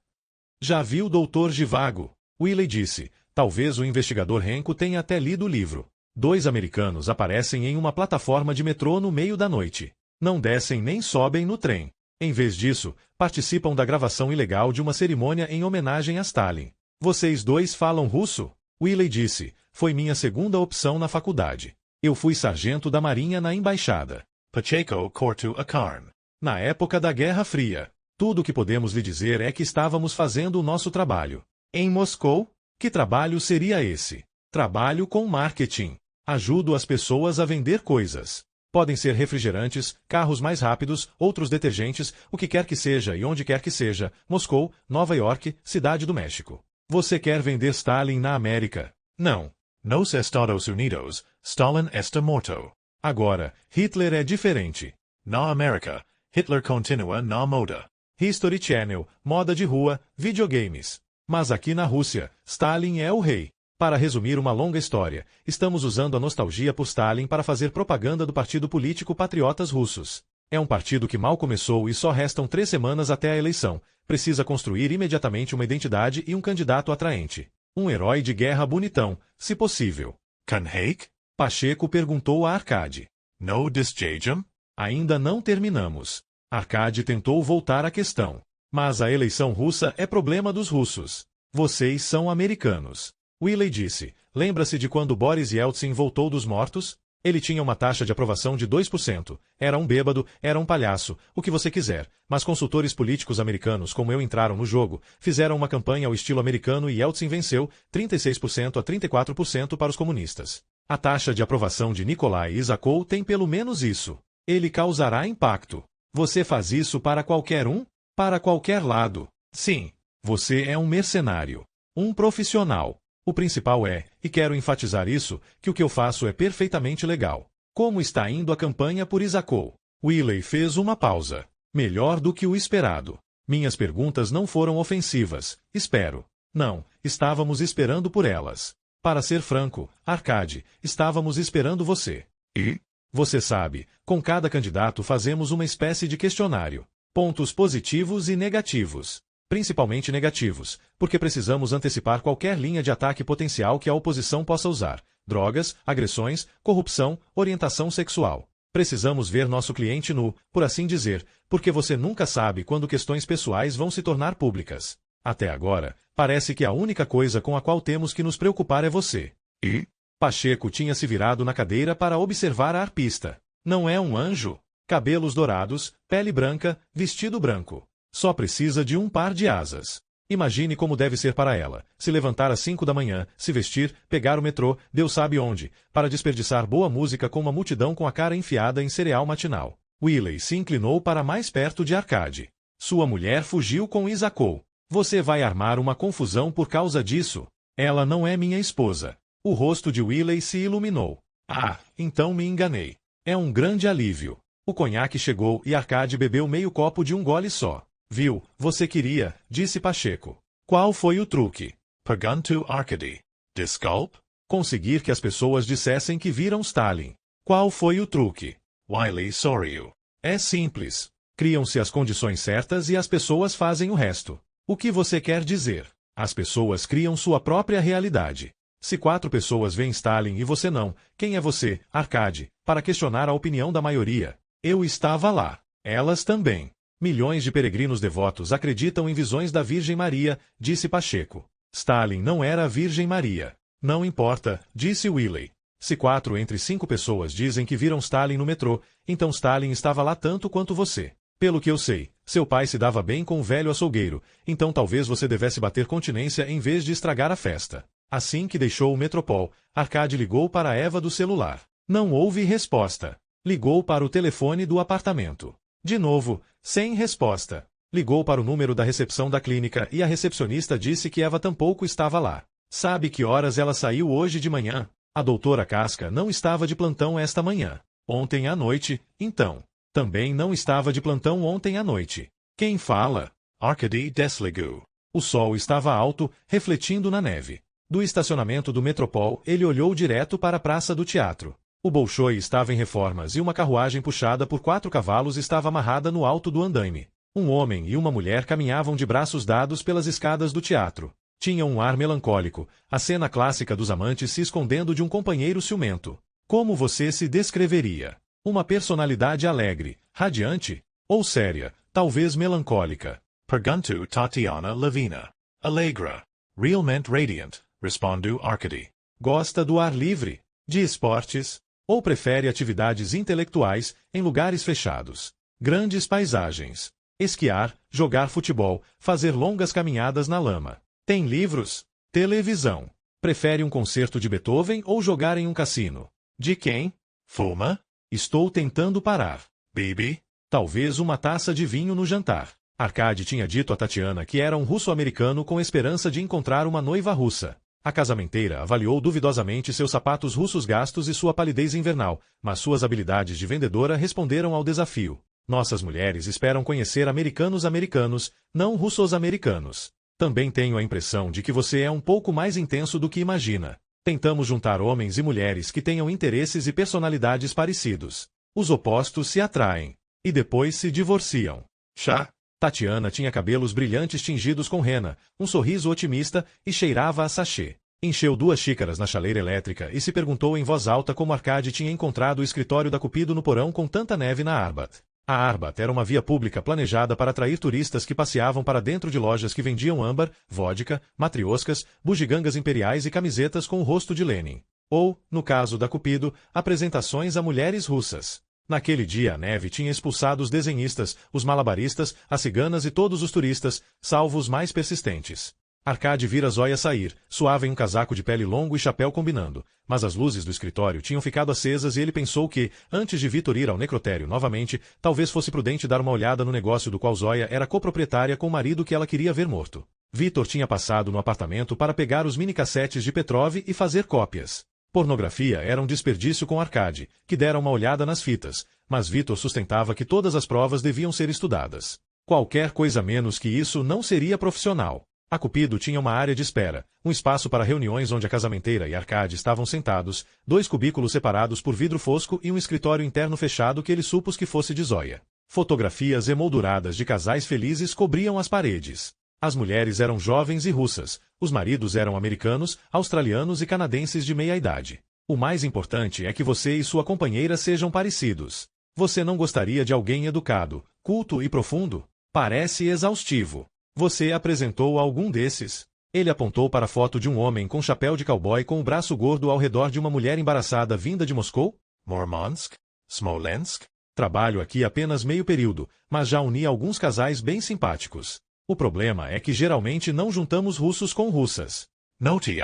Já viu Dr. Zhivago? Wiley disse. Talvez o investigador Renko tenha até lido o livro. 2 americanos aparecem em uma plataforma de metrô no meio da noite. Não descem nem sobem no trem. Em vez disso, participam da gravação ilegal de uma cerimônia em homenagem a Stalin. Vocês 2 falam russo? Wiley disse. Foi minha segunda opção na faculdade. Eu fui sargento da Marinha na embaixada. Pacheco cortou a carne. Na época da Guerra Fria. Tudo o que podemos lhe dizer é que estávamos fazendo o nosso trabalho. Em Moscou? Que trabalho seria esse? Trabalho com marketing. Ajudo as pessoas a vender coisas. Podem ser refrigerantes, carros mais rápidos, outros detergentes, o que quer que seja e onde quer que seja, Moscou, Nova York, Cidade do México. Você quer vender Stalin na América? Não. Nos Estados Unidos, Stalin está morto. Agora, Hitler é diferente. Na América, Hitler continua na moda. History Channel, moda de rua, videogames. Mas aqui na Rússia, Stalin é o rei. Para resumir uma longa história, estamos usando a nostalgia por Stalin para fazer propaganda do partido político Patriotas Russos. É um partido que mal começou e só restam 3 semanas até a eleição. Precisa construir imediatamente uma identidade e um candidato atraente. Um herói de guerra bonitão, se possível. Kanhake? Pacheco perguntou a Arcade. No desjejum? Ainda não terminamos. Arcade tentou voltar à questão. Mas a eleição russa é problema dos russos. Vocês são americanos. Wiley disse. Lembra-se de quando Boris Yeltsin voltou dos mortos? Ele tinha uma taxa de aprovação de 2%. Era um bêbado, era um palhaço, o que você quiser. Mas consultores políticos americanos como eu entraram no jogo, fizeram uma campanha ao estilo americano e Yeltsin venceu 36% a 34% para os comunistas. A taxa de aprovação de Nikolai Isakov tem pelo menos isso. Ele causará impacto. Você faz isso para qualquer um? Para qualquer lado. Sim. Você é um mercenário. Um profissional. O principal é, e quero enfatizar isso, que o que eu faço é perfeitamente legal. Como está indo a campanha por Isakov? Wiley fez uma pausa. Melhor do que o esperado. Minhas perguntas não foram ofensivas, espero. Não, estávamos esperando por elas. Para ser franco, Arcade, estávamos esperando você. E? Você sabe, com cada candidato fazemos uma espécie de questionário. Pontos positivos e negativos. Principalmente negativos, porque precisamos antecipar qualquer linha de ataque potencial que a oposição possa usar. Drogas, agressões, corrupção, orientação sexual. Precisamos ver nosso cliente nu, por assim dizer, porque você nunca sabe quando questões pessoais vão se tornar públicas. Até agora, parece que a única coisa com a qual temos que nos preocupar é você. E? Pacheco tinha se virado na cadeira para observar a arpista. Não é um anjo? Cabelos dourados, pele branca, vestido branco. Só precisa de um par de asas. Imagine como deve ser para ela, se levantar às 5 da manhã, se vestir, pegar o metrô, Deus sabe onde, para desperdiçar boa música com uma multidão com a cara enfiada em cereal matinal. Wiley se inclinou para mais perto de Arcade. Sua mulher fugiu com Isacou. Você vai armar uma confusão por causa disso. Ela não é minha esposa. O rosto de Wiley se iluminou. Ah, então me enganei. É um grande alívio. O conhaque chegou e Arcade bebeu meio copo de um gole só. Viu, você queria, disse Pacheco. Qual foi o truque? Perguntou Arcade. Desculpe? Conseguir que as pessoas dissessem que viram Stalin. Qual foi o truque? Wiley sorriu. É simples. Criam-se as condições certas e as pessoas fazem o resto. O que você quer dizer? As pessoas criam sua própria realidade. Se 4 pessoas veem Stalin e você não, quem é você, Arcade, para questionar a opinião da maioria? Eu estava lá. Elas também. Milhões de peregrinos devotos acreditam em visões da Virgem Maria, disse Pacheco. Stalin não era a Virgem Maria. Não importa, disse Wiley. Se 4 entre 5 pessoas dizem que viram Stalin no metrô, então Stalin estava lá tanto quanto você. Pelo que eu sei, seu pai se dava bem com o velho açougueiro, então talvez você devesse bater continência em vez de estragar a festa. Assim que deixou o Metropol, Arcade ligou para Eva do celular. Não houve resposta. Ligou para o telefone do apartamento. De novo, sem resposta. Ligou para o número da recepção da clínica e a recepcionista disse que Eva tampouco estava lá. Sabe que horas ela saiu hoje de manhã? A doutora Casca não estava de plantão esta manhã. Ontem à noite, então. Também não estava de plantão ontem à noite. Quem fala? Arcade desligou. O sol estava alto, refletindo na neve. Do estacionamento do Metropol, ele olhou direto para a praça do teatro. O Bolshoi estava em reformas e uma carruagem puxada por 4 cavalos estava amarrada no alto do andaime. Um homem e uma mulher caminhavam de braços dados pelas escadas do teatro. Tinham um ar melancólico, a cena clássica dos amantes se escondendo de um companheiro ciumento. Como você se descreveria? Uma personalidade alegre, radiante? Ou séria, talvez melancólica? Perguntou Tatiana Levina. Alegra. Realmente radiant, respondeu Arcade. Gosta do ar livre? De esportes? Ou prefere atividades intelectuais em lugares fechados? Grandes paisagens. Esquiar, jogar futebol, fazer longas caminhadas na lama. Tem livros? Televisão. Prefere um concerto de Beethoven ou jogar em um cassino? De quem? Fuma? Estou tentando parar. Bebe? Talvez uma taça de vinho no jantar. Arcade tinha dito a Tatiana que era um russo-americano com esperança de encontrar uma noiva russa. A casamenteira avaliou duvidosamente seus sapatos russos gastos e sua palidez invernal, mas suas habilidades de vendedora responderam ao desafio. Nossas mulheres esperam conhecer americanos, não russos-americanos. Também tenho a impressão de que você é um pouco mais intenso do que imagina. Tentamos juntar homens e mulheres que tenham interesses e personalidades parecidos. Os opostos se atraem. E depois se divorciam. Chá? Tatiana tinha cabelos brilhantes tingidos com rena, um sorriso otimista e cheirava a sachê. Encheu 2 xícaras na chaleira elétrica e se perguntou em voz alta como Arcade tinha encontrado o escritório da Cupido no porão com tanta neve na Arbat. A Arbat era uma via pública planejada para atrair turistas que passeavam para dentro de lojas que vendiam âmbar, vodka, matrioscas, bugigangas imperiais e camisetas com o rosto de Lenin. Ou, no caso da Cupido, apresentações a mulheres russas. Naquele dia a neve tinha expulsado os desenhistas, os malabaristas, as ciganas e todos os turistas, salvo os mais persistentes. Arcade vira Zóia sair, suava em um casaco de pele longo e chapéu combinando, mas as luzes do escritório tinham ficado acesas e ele pensou que, antes de Vitor ir ao necrotério novamente, talvez fosse prudente dar uma olhada no negócio do qual Zóia era coproprietária com o marido que ela queria ver morto. Vitor tinha passado no apartamento para pegar os minicassetes de Petrov e fazer cópias. Pornografia era um desperdício com Arcade, que dera uma olhada nas fitas, mas Vitor sustentava que todas as provas deviam ser estudadas. Qualquer coisa menos que isso não seria profissional. A Cupido tinha uma área de espera, um espaço para reuniões onde a casamenteira e Arcade estavam sentados, 2 cubículos separados por vidro fosco e um escritório interno fechado que ele supôs que fosse de Zóia. Fotografias emolduradas de casais felizes cobriam as paredes. As mulheres eram jovens e russas, os maridos eram americanos, australianos e canadenses de meia idade. O mais importante é que você e sua companheira sejam parecidos. Você não gostaria de alguém educado, culto e profundo? Parece exaustivo. Você apresentou algum desses? Ele apontou para a foto de um homem com chapéu de cowboy com o braço gordo ao redor de uma mulher embaraçada vinda de Moscou? Murmansk? Smolensk? Trabalho aqui apenas meio período, mas já uni alguns casais bem simpáticos. O problema é que geralmente não juntamos russos com russas. No TI.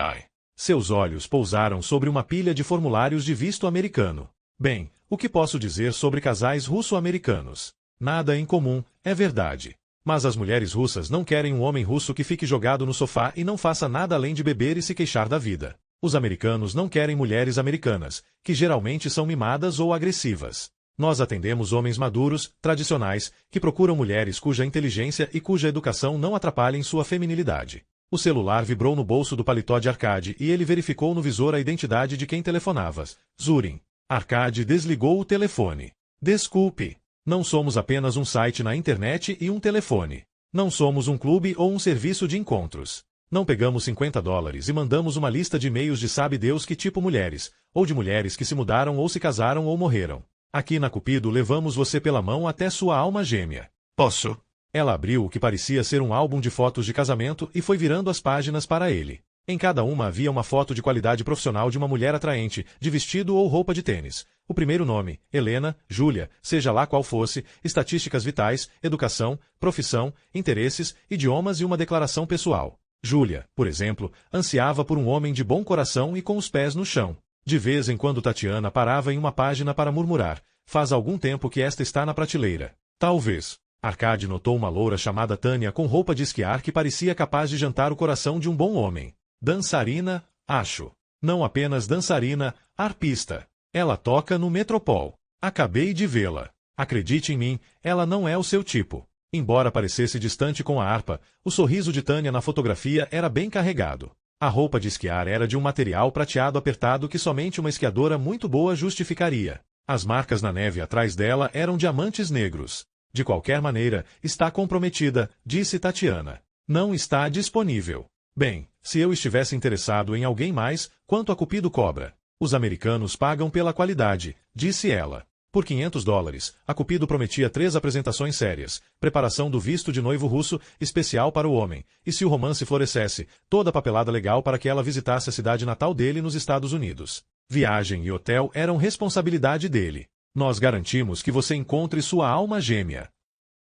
Seus olhos pousaram sobre uma pilha de formulários de visto americano. Bem, o que posso dizer sobre casais russo-americanos? Nada em comum, é verdade. Mas as mulheres russas não querem um homem russo que fique jogado no sofá e não faça nada além de beber e se queixar da vida. Os americanos não querem mulheres americanas, que geralmente são mimadas ou agressivas. Nós atendemos homens maduros, tradicionais, que procuram mulheres cuja inteligência e cuja educação não atrapalhem sua feminilidade. O celular vibrou no bolso do paletó de Arkady e ele verificou no visor a identidade de quem telefonava. Zurin. Arkady desligou o telefone. Desculpe. Não somos apenas um site na internet e um telefone. Não somos um clube ou um serviço de encontros. Não pegamos $50 e mandamos uma lista de e-mails de sabe Deus que tipo mulheres, ou de mulheres que se mudaram ou se casaram ou morreram. Aqui na Cupido levamos você pela mão até sua alma gêmea. Posso? Ela abriu o que parecia ser um álbum de fotos de casamento e foi virando as páginas para ele. Em cada uma havia uma foto de qualidade profissional de uma mulher atraente, de vestido ou roupa de tênis. O primeiro nome, Helena, Júlia, seja lá qual fosse, estatísticas vitais, educação, profissão, interesses, idiomas e uma declaração pessoal. Júlia, por exemplo, ansiava por um homem de bom coração e com os pés no chão. De vez em quando Tatiana parava em uma página para murmurar. Faz algum tempo que esta está na prateleira. Talvez. Arkady notou uma loura chamada Tânia com roupa de esquiar que parecia capaz de jantar o coração de um bom homem. Dançarina, acho. Não apenas dançarina, arpista. Ela toca no Metropol. Acabei de vê-la. Acredite em mim, ela não é o seu tipo. Embora parecesse distante com a harpa, o sorriso de Tânia na fotografia era bem carregado. A roupa de esquiar era de um material prateado apertado que somente uma esquiadora muito boa justificaria. As marcas na neve atrás dela eram diamantes negros. De qualquer maneira, está comprometida, disse Tatiana. Não está disponível. Bem, se eu estivesse interessado em alguém mais, quanto a Cupido cobra? Os americanos pagam pela qualidade, disse ela. Por $500, a Cupido prometia 3 apresentações sérias, preparação do visto de noivo russo, especial para o homem, e se o romance florescesse, toda a papelada legal para que ela visitasse a cidade natal dele nos Estados Unidos. Viagem e hotel eram responsabilidade dele. Nós garantimos que você encontre sua alma gêmea.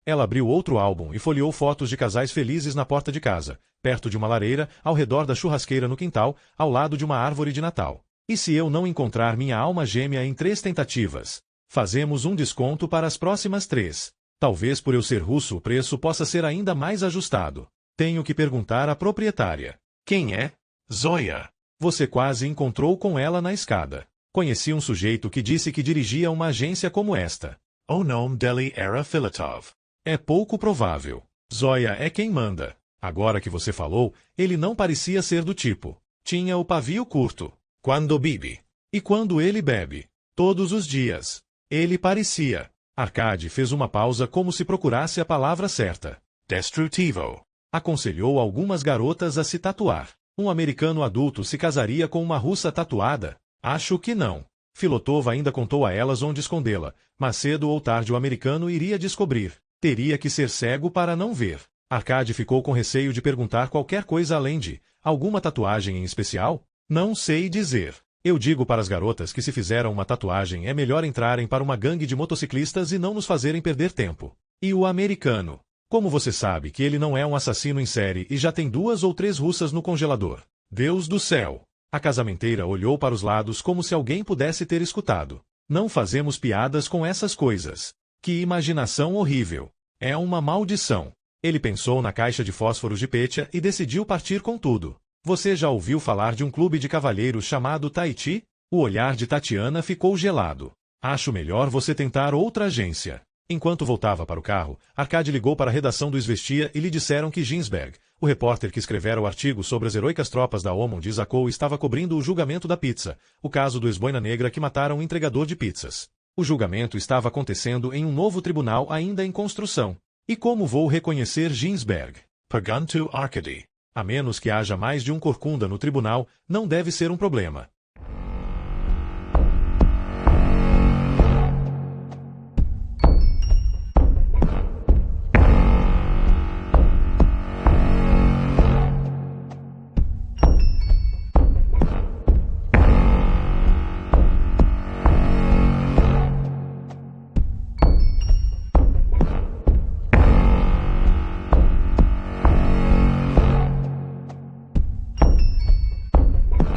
Ela abriu outro álbum e folheou fotos de casais felizes na porta de casa, perto de uma lareira, ao redor da churrasqueira no quintal, ao lado de uma árvore de Natal. E se eu não encontrar minha alma gêmea em 3 tentativas? Fazemos um desconto para as próximas 3. Talvez por eu ser russo o preço possa ser ainda mais ajustado. Tenho que perguntar à proprietária. Quem é? Zoya. Você quase encontrou com ela na escada. Conheci um sujeito que disse que dirigia uma agência como esta. O nome dele era Filatov. É pouco provável. Zoya é quem manda. Agora que você falou, ele não parecia ser do tipo. Tinha o pavio curto. Quando bebe. E quando ele bebe? Todos os dias. Ele parecia. Arkady fez uma pausa como se procurasse a palavra certa. Destrutivo. Aconselhou algumas garotas a se tatuar. Um americano adulto se casaria com uma russa tatuada? Acho que não. Filotov ainda contou a elas onde escondê-la, mas cedo ou tarde o americano iria descobrir. Teria que ser cego para não ver. Arkady ficou com receio de perguntar qualquer coisa além de alguma tatuagem em especial? Não sei dizer. Eu digo para as garotas que se fizeram uma tatuagem é melhor entrarem para uma gangue de motociclistas e não nos fazerem perder tempo. E o americano? Como você sabe que ele não é um assassino em série e já tem 2 ou 3 russas no congelador? Deus do céu! A casamenteira olhou para os lados como se alguém pudesse ter escutado. Não fazemos piadas com essas coisas. Que imaginação horrível. É uma maldição. Ele pensou na caixa de fósforos de Petya e decidiu partir com tudo. Você já ouviu falar de um clube de cavalheiros chamado Tahiti? O olhar de Tatiana ficou gelado. Acho melhor você tentar outra agência. Enquanto voltava para o carro, Arkady ligou para a redação do Izvestia e lhe disseram que Ginsberg, o repórter que escrevera o artigo sobre as heroicas tropas da OMON de Zako, estava cobrindo o julgamento da pizza, o caso do ex-boina negra que mataram um entregador de pizzas. O julgamento estava acontecendo em um novo tribunal ainda em construção. E como vou reconhecer Ginsberg? Pergunto Arkady. A menos que haja mais de um corcunda no tribunal, não deve ser um problema.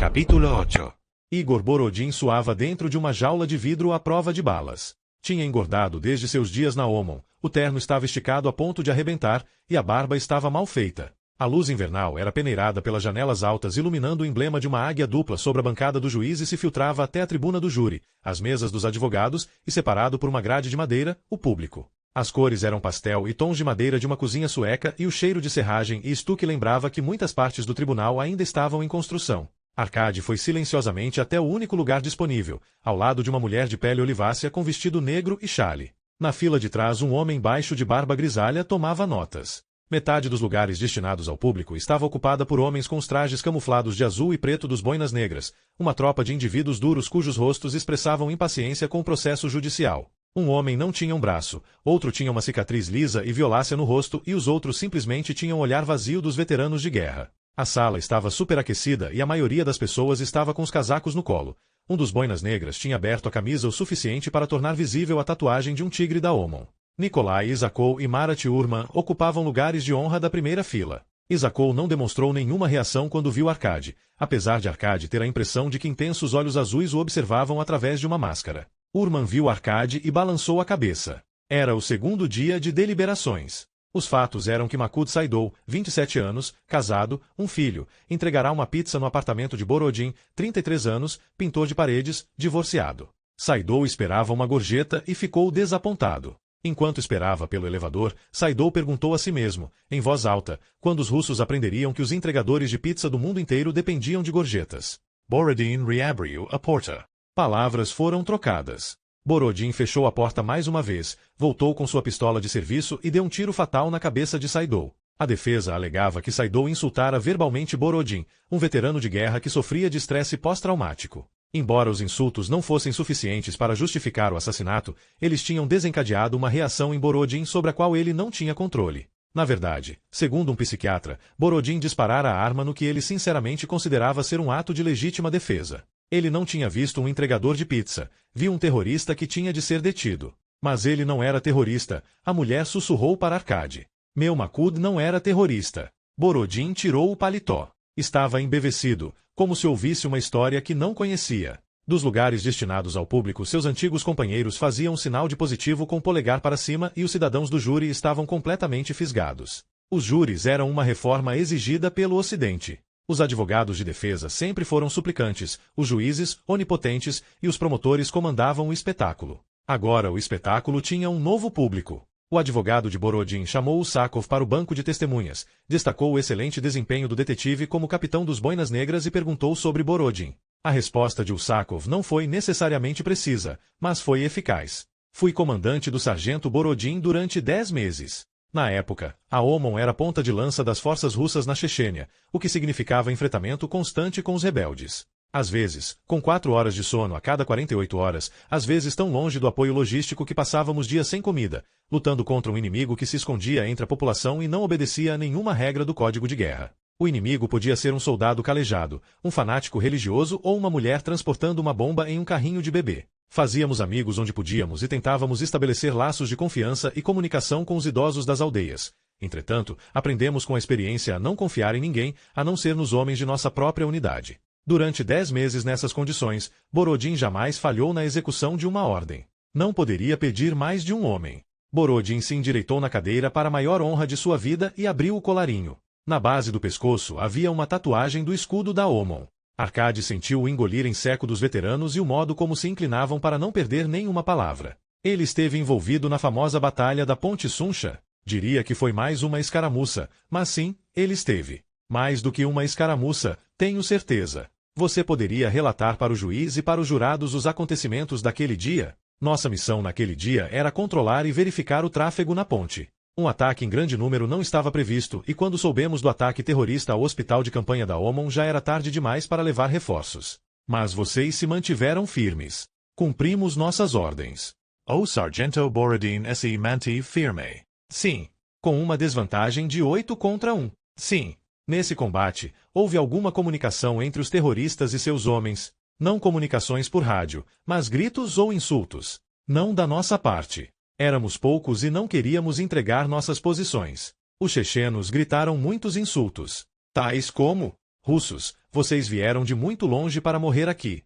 Capítulo 8. Igor Borodin suava dentro de uma jaula de vidro à prova de balas. Tinha engordado desde seus dias na Omon, o terno estava esticado a ponto de arrebentar e a barba estava mal feita. A luz invernal era peneirada pelas janelas altas iluminando o emblema de uma águia dupla sobre a bancada do juiz e se filtrava até a tribuna do júri, as mesas dos advogados e separado por uma grade de madeira, o público. As cores eram pastel e tons de madeira de uma cozinha sueca e o cheiro de serragem e estuque lembrava que muitas partes do tribunal ainda estavam em construção. Arcade foi silenciosamente até o único lugar disponível, ao lado de uma mulher de pele olivácea com vestido negro e chale. Na fila de trás um homem baixo de barba grisalha tomava notas. Metade dos lugares destinados ao público estava ocupada por homens com os trajes camuflados de azul e preto dos boinas negras, uma tropa de indivíduos duros cujos rostos expressavam impaciência com o processo judicial. Um homem não tinha um braço, outro tinha uma cicatriz lisa e violácea no rosto e os outros simplesmente tinham o olhar vazio dos veteranos de guerra. A sala estava superaquecida e a maioria das pessoas estava com os casacos no colo. Um dos boinas negras tinha aberto a camisa o suficiente para tornar visível a tatuagem de um tigre da Omon. Nikolai Isakov e Marat Urman ocupavam lugares de honra da primeira fila. Isakov não demonstrou nenhuma reação quando viu Arcade, apesar de Arcade ter a impressão de que intensos olhos azuis o observavam através de uma máscara. Urman viu Arcade e balançou a cabeça. Era o segundo dia de deliberações. Os fatos eram que Makud Saidov, 27 anos, casado, um filho, entregará uma pizza no apartamento de Borodin, 33 anos, pintor de paredes, divorciado. Saidov esperava uma gorjeta e ficou desapontado. Enquanto esperava pelo elevador, Saidov perguntou a si mesmo, em voz alta, quando os russos aprenderiam que os entregadores de pizza do mundo inteiro dependiam de gorjetas. Borodin reabriu a porta. Palavras foram trocadas. Borodin fechou a porta mais uma vez, voltou com sua pistola de serviço e deu um tiro fatal na cabeça de Saidov. A defesa alegava que Saidov insultara verbalmente Borodin, um veterano de guerra que sofria de estresse pós-traumático. Embora os insultos não fossem suficientes para justificar o assassinato, eles tinham desencadeado uma reação em Borodin sobre a qual ele não tinha controle. Na verdade, segundo um psiquiatra, Borodin disparara a arma no que ele sinceramente considerava ser um ato de legítima defesa. Ele não tinha visto um entregador de pizza, viu um terrorista que tinha de ser detido. Mas ele não era terrorista, a mulher sussurrou para Arcade. Meu Makud não era terrorista. Borodin tirou o paletó. Estava embevecido, como se ouvisse uma história que não conhecia. Dos lugares destinados ao público, seus antigos companheiros faziam um sinal de positivo com o polegar para cima e os cidadãos do júri estavam completamente fisgados. Os júris eram uma reforma exigida pelo Ocidente. Os advogados de defesa sempre foram suplicantes, os juízes, onipotentes, e os promotores comandavam o espetáculo. Agora o espetáculo tinha um novo público. O advogado de Borodin chamou Usakov para o banco de testemunhas, destacou o excelente desempenho do detetive como capitão dos Boinas Negras e perguntou sobre Borodin. A resposta de Usakov não foi necessariamente precisa, mas foi eficaz. Fui comandante do sargento Borodin durante 10 meses. Na época, a Omon era a ponta de lança das forças russas na Chechênia, o que significava enfrentamento constante com os rebeldes. Às vezes, com 4 horas de sono a cada 48 horas, às vezes tão longe do apoio logístico que passávamos dias sem comida, lutando contra um inimigo que se escondia entre a população e não obedecia a nenhuma regra do Código de Guerra. O inimigo podia ser um soldado calejado, um fanático religioso ou uma mulher transportando uma bomba em um carrinho de bebê. Fazíamos amigos onde podíamos e tentávamos estabelecer laços de confiança e comunicação com os idosos das aldeias. Entretanto, aprendemos com a experiência a não confiar em ninguém, a não ser nos homens de nossa própria unidade. Durante 10 meses nessas condições, Borodin jamais falhou na execução de uma ordem. Não poderia pedir mais de um homem. Borodin se endireitou na cadeira para a maior honra de sua vida e abriu o colarinho. Na base do pescoço havia uma tatuagem do escudo da Omon. Arcade sentiu o engolir em seco dos veteranos e o modo como se inclinavam para não perder nenhuma palavra. Ele esteve envolvido na famosa batalha da Ponte Sunsha. Diria que foi mais uma escaramuça, mas sim, ele esteve. Mais do que uma escaramuça, tenho certeza. Você poderia relatar para o juiz e para os jurados os acontecimentos daquele dia? Nossa missão naquele dia era controlar e verificar o tráfego na ponte. Um ataque em grande número não estava previsto e quando soubemos do ataque terrorista ao hospital de campanha da Omon já era tarde demais para levar reforços. Mas vocês se mantiveram firmes. Cumprimos nossas ordens. O Sargento Borodin se manteve firme. Sim. Com uma desvantagem de 8 contra 1. Sim. Nesse combate, houve alguma comunicação entre os terroristas e seus homens. Não comunicações por rádio, mas gritos ou insultos. Não da nossa parte. Éramos poucos e não queríamos entregar nossas posições. Os chechenos gritaram muitos insultos. Tais como: Russos, vocês vieram de muito longe para morrer aqui.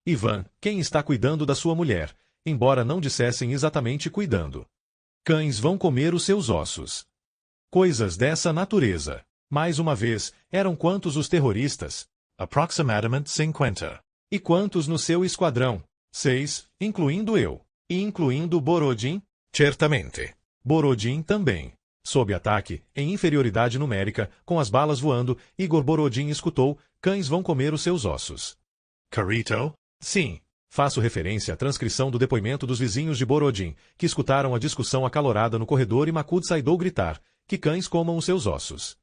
Ivan, quem está cuidando da sua mulher, embora não dissessem exatamente cuidando. Cães vão comer os seus ossos. Coisas dessa natureza. Mais uma vez, eram quantos os terroristas? Approximadamente 50. E quantos no seu esquadrão? 6, incluindo eu. E incluindo Borodin? Certamente. Borodin também. Sob ataque, em inferioridade numérica, com as balas voando, Igor Borodin escutou, cães vão comer os seus ossos. Karito? Sim. Faço referência à transcrição do depoimento dos vizinhos de Borodin, que escutaram a discussão acalorada no corredor e Makud saidou gritar, que cães comam os seus ossos.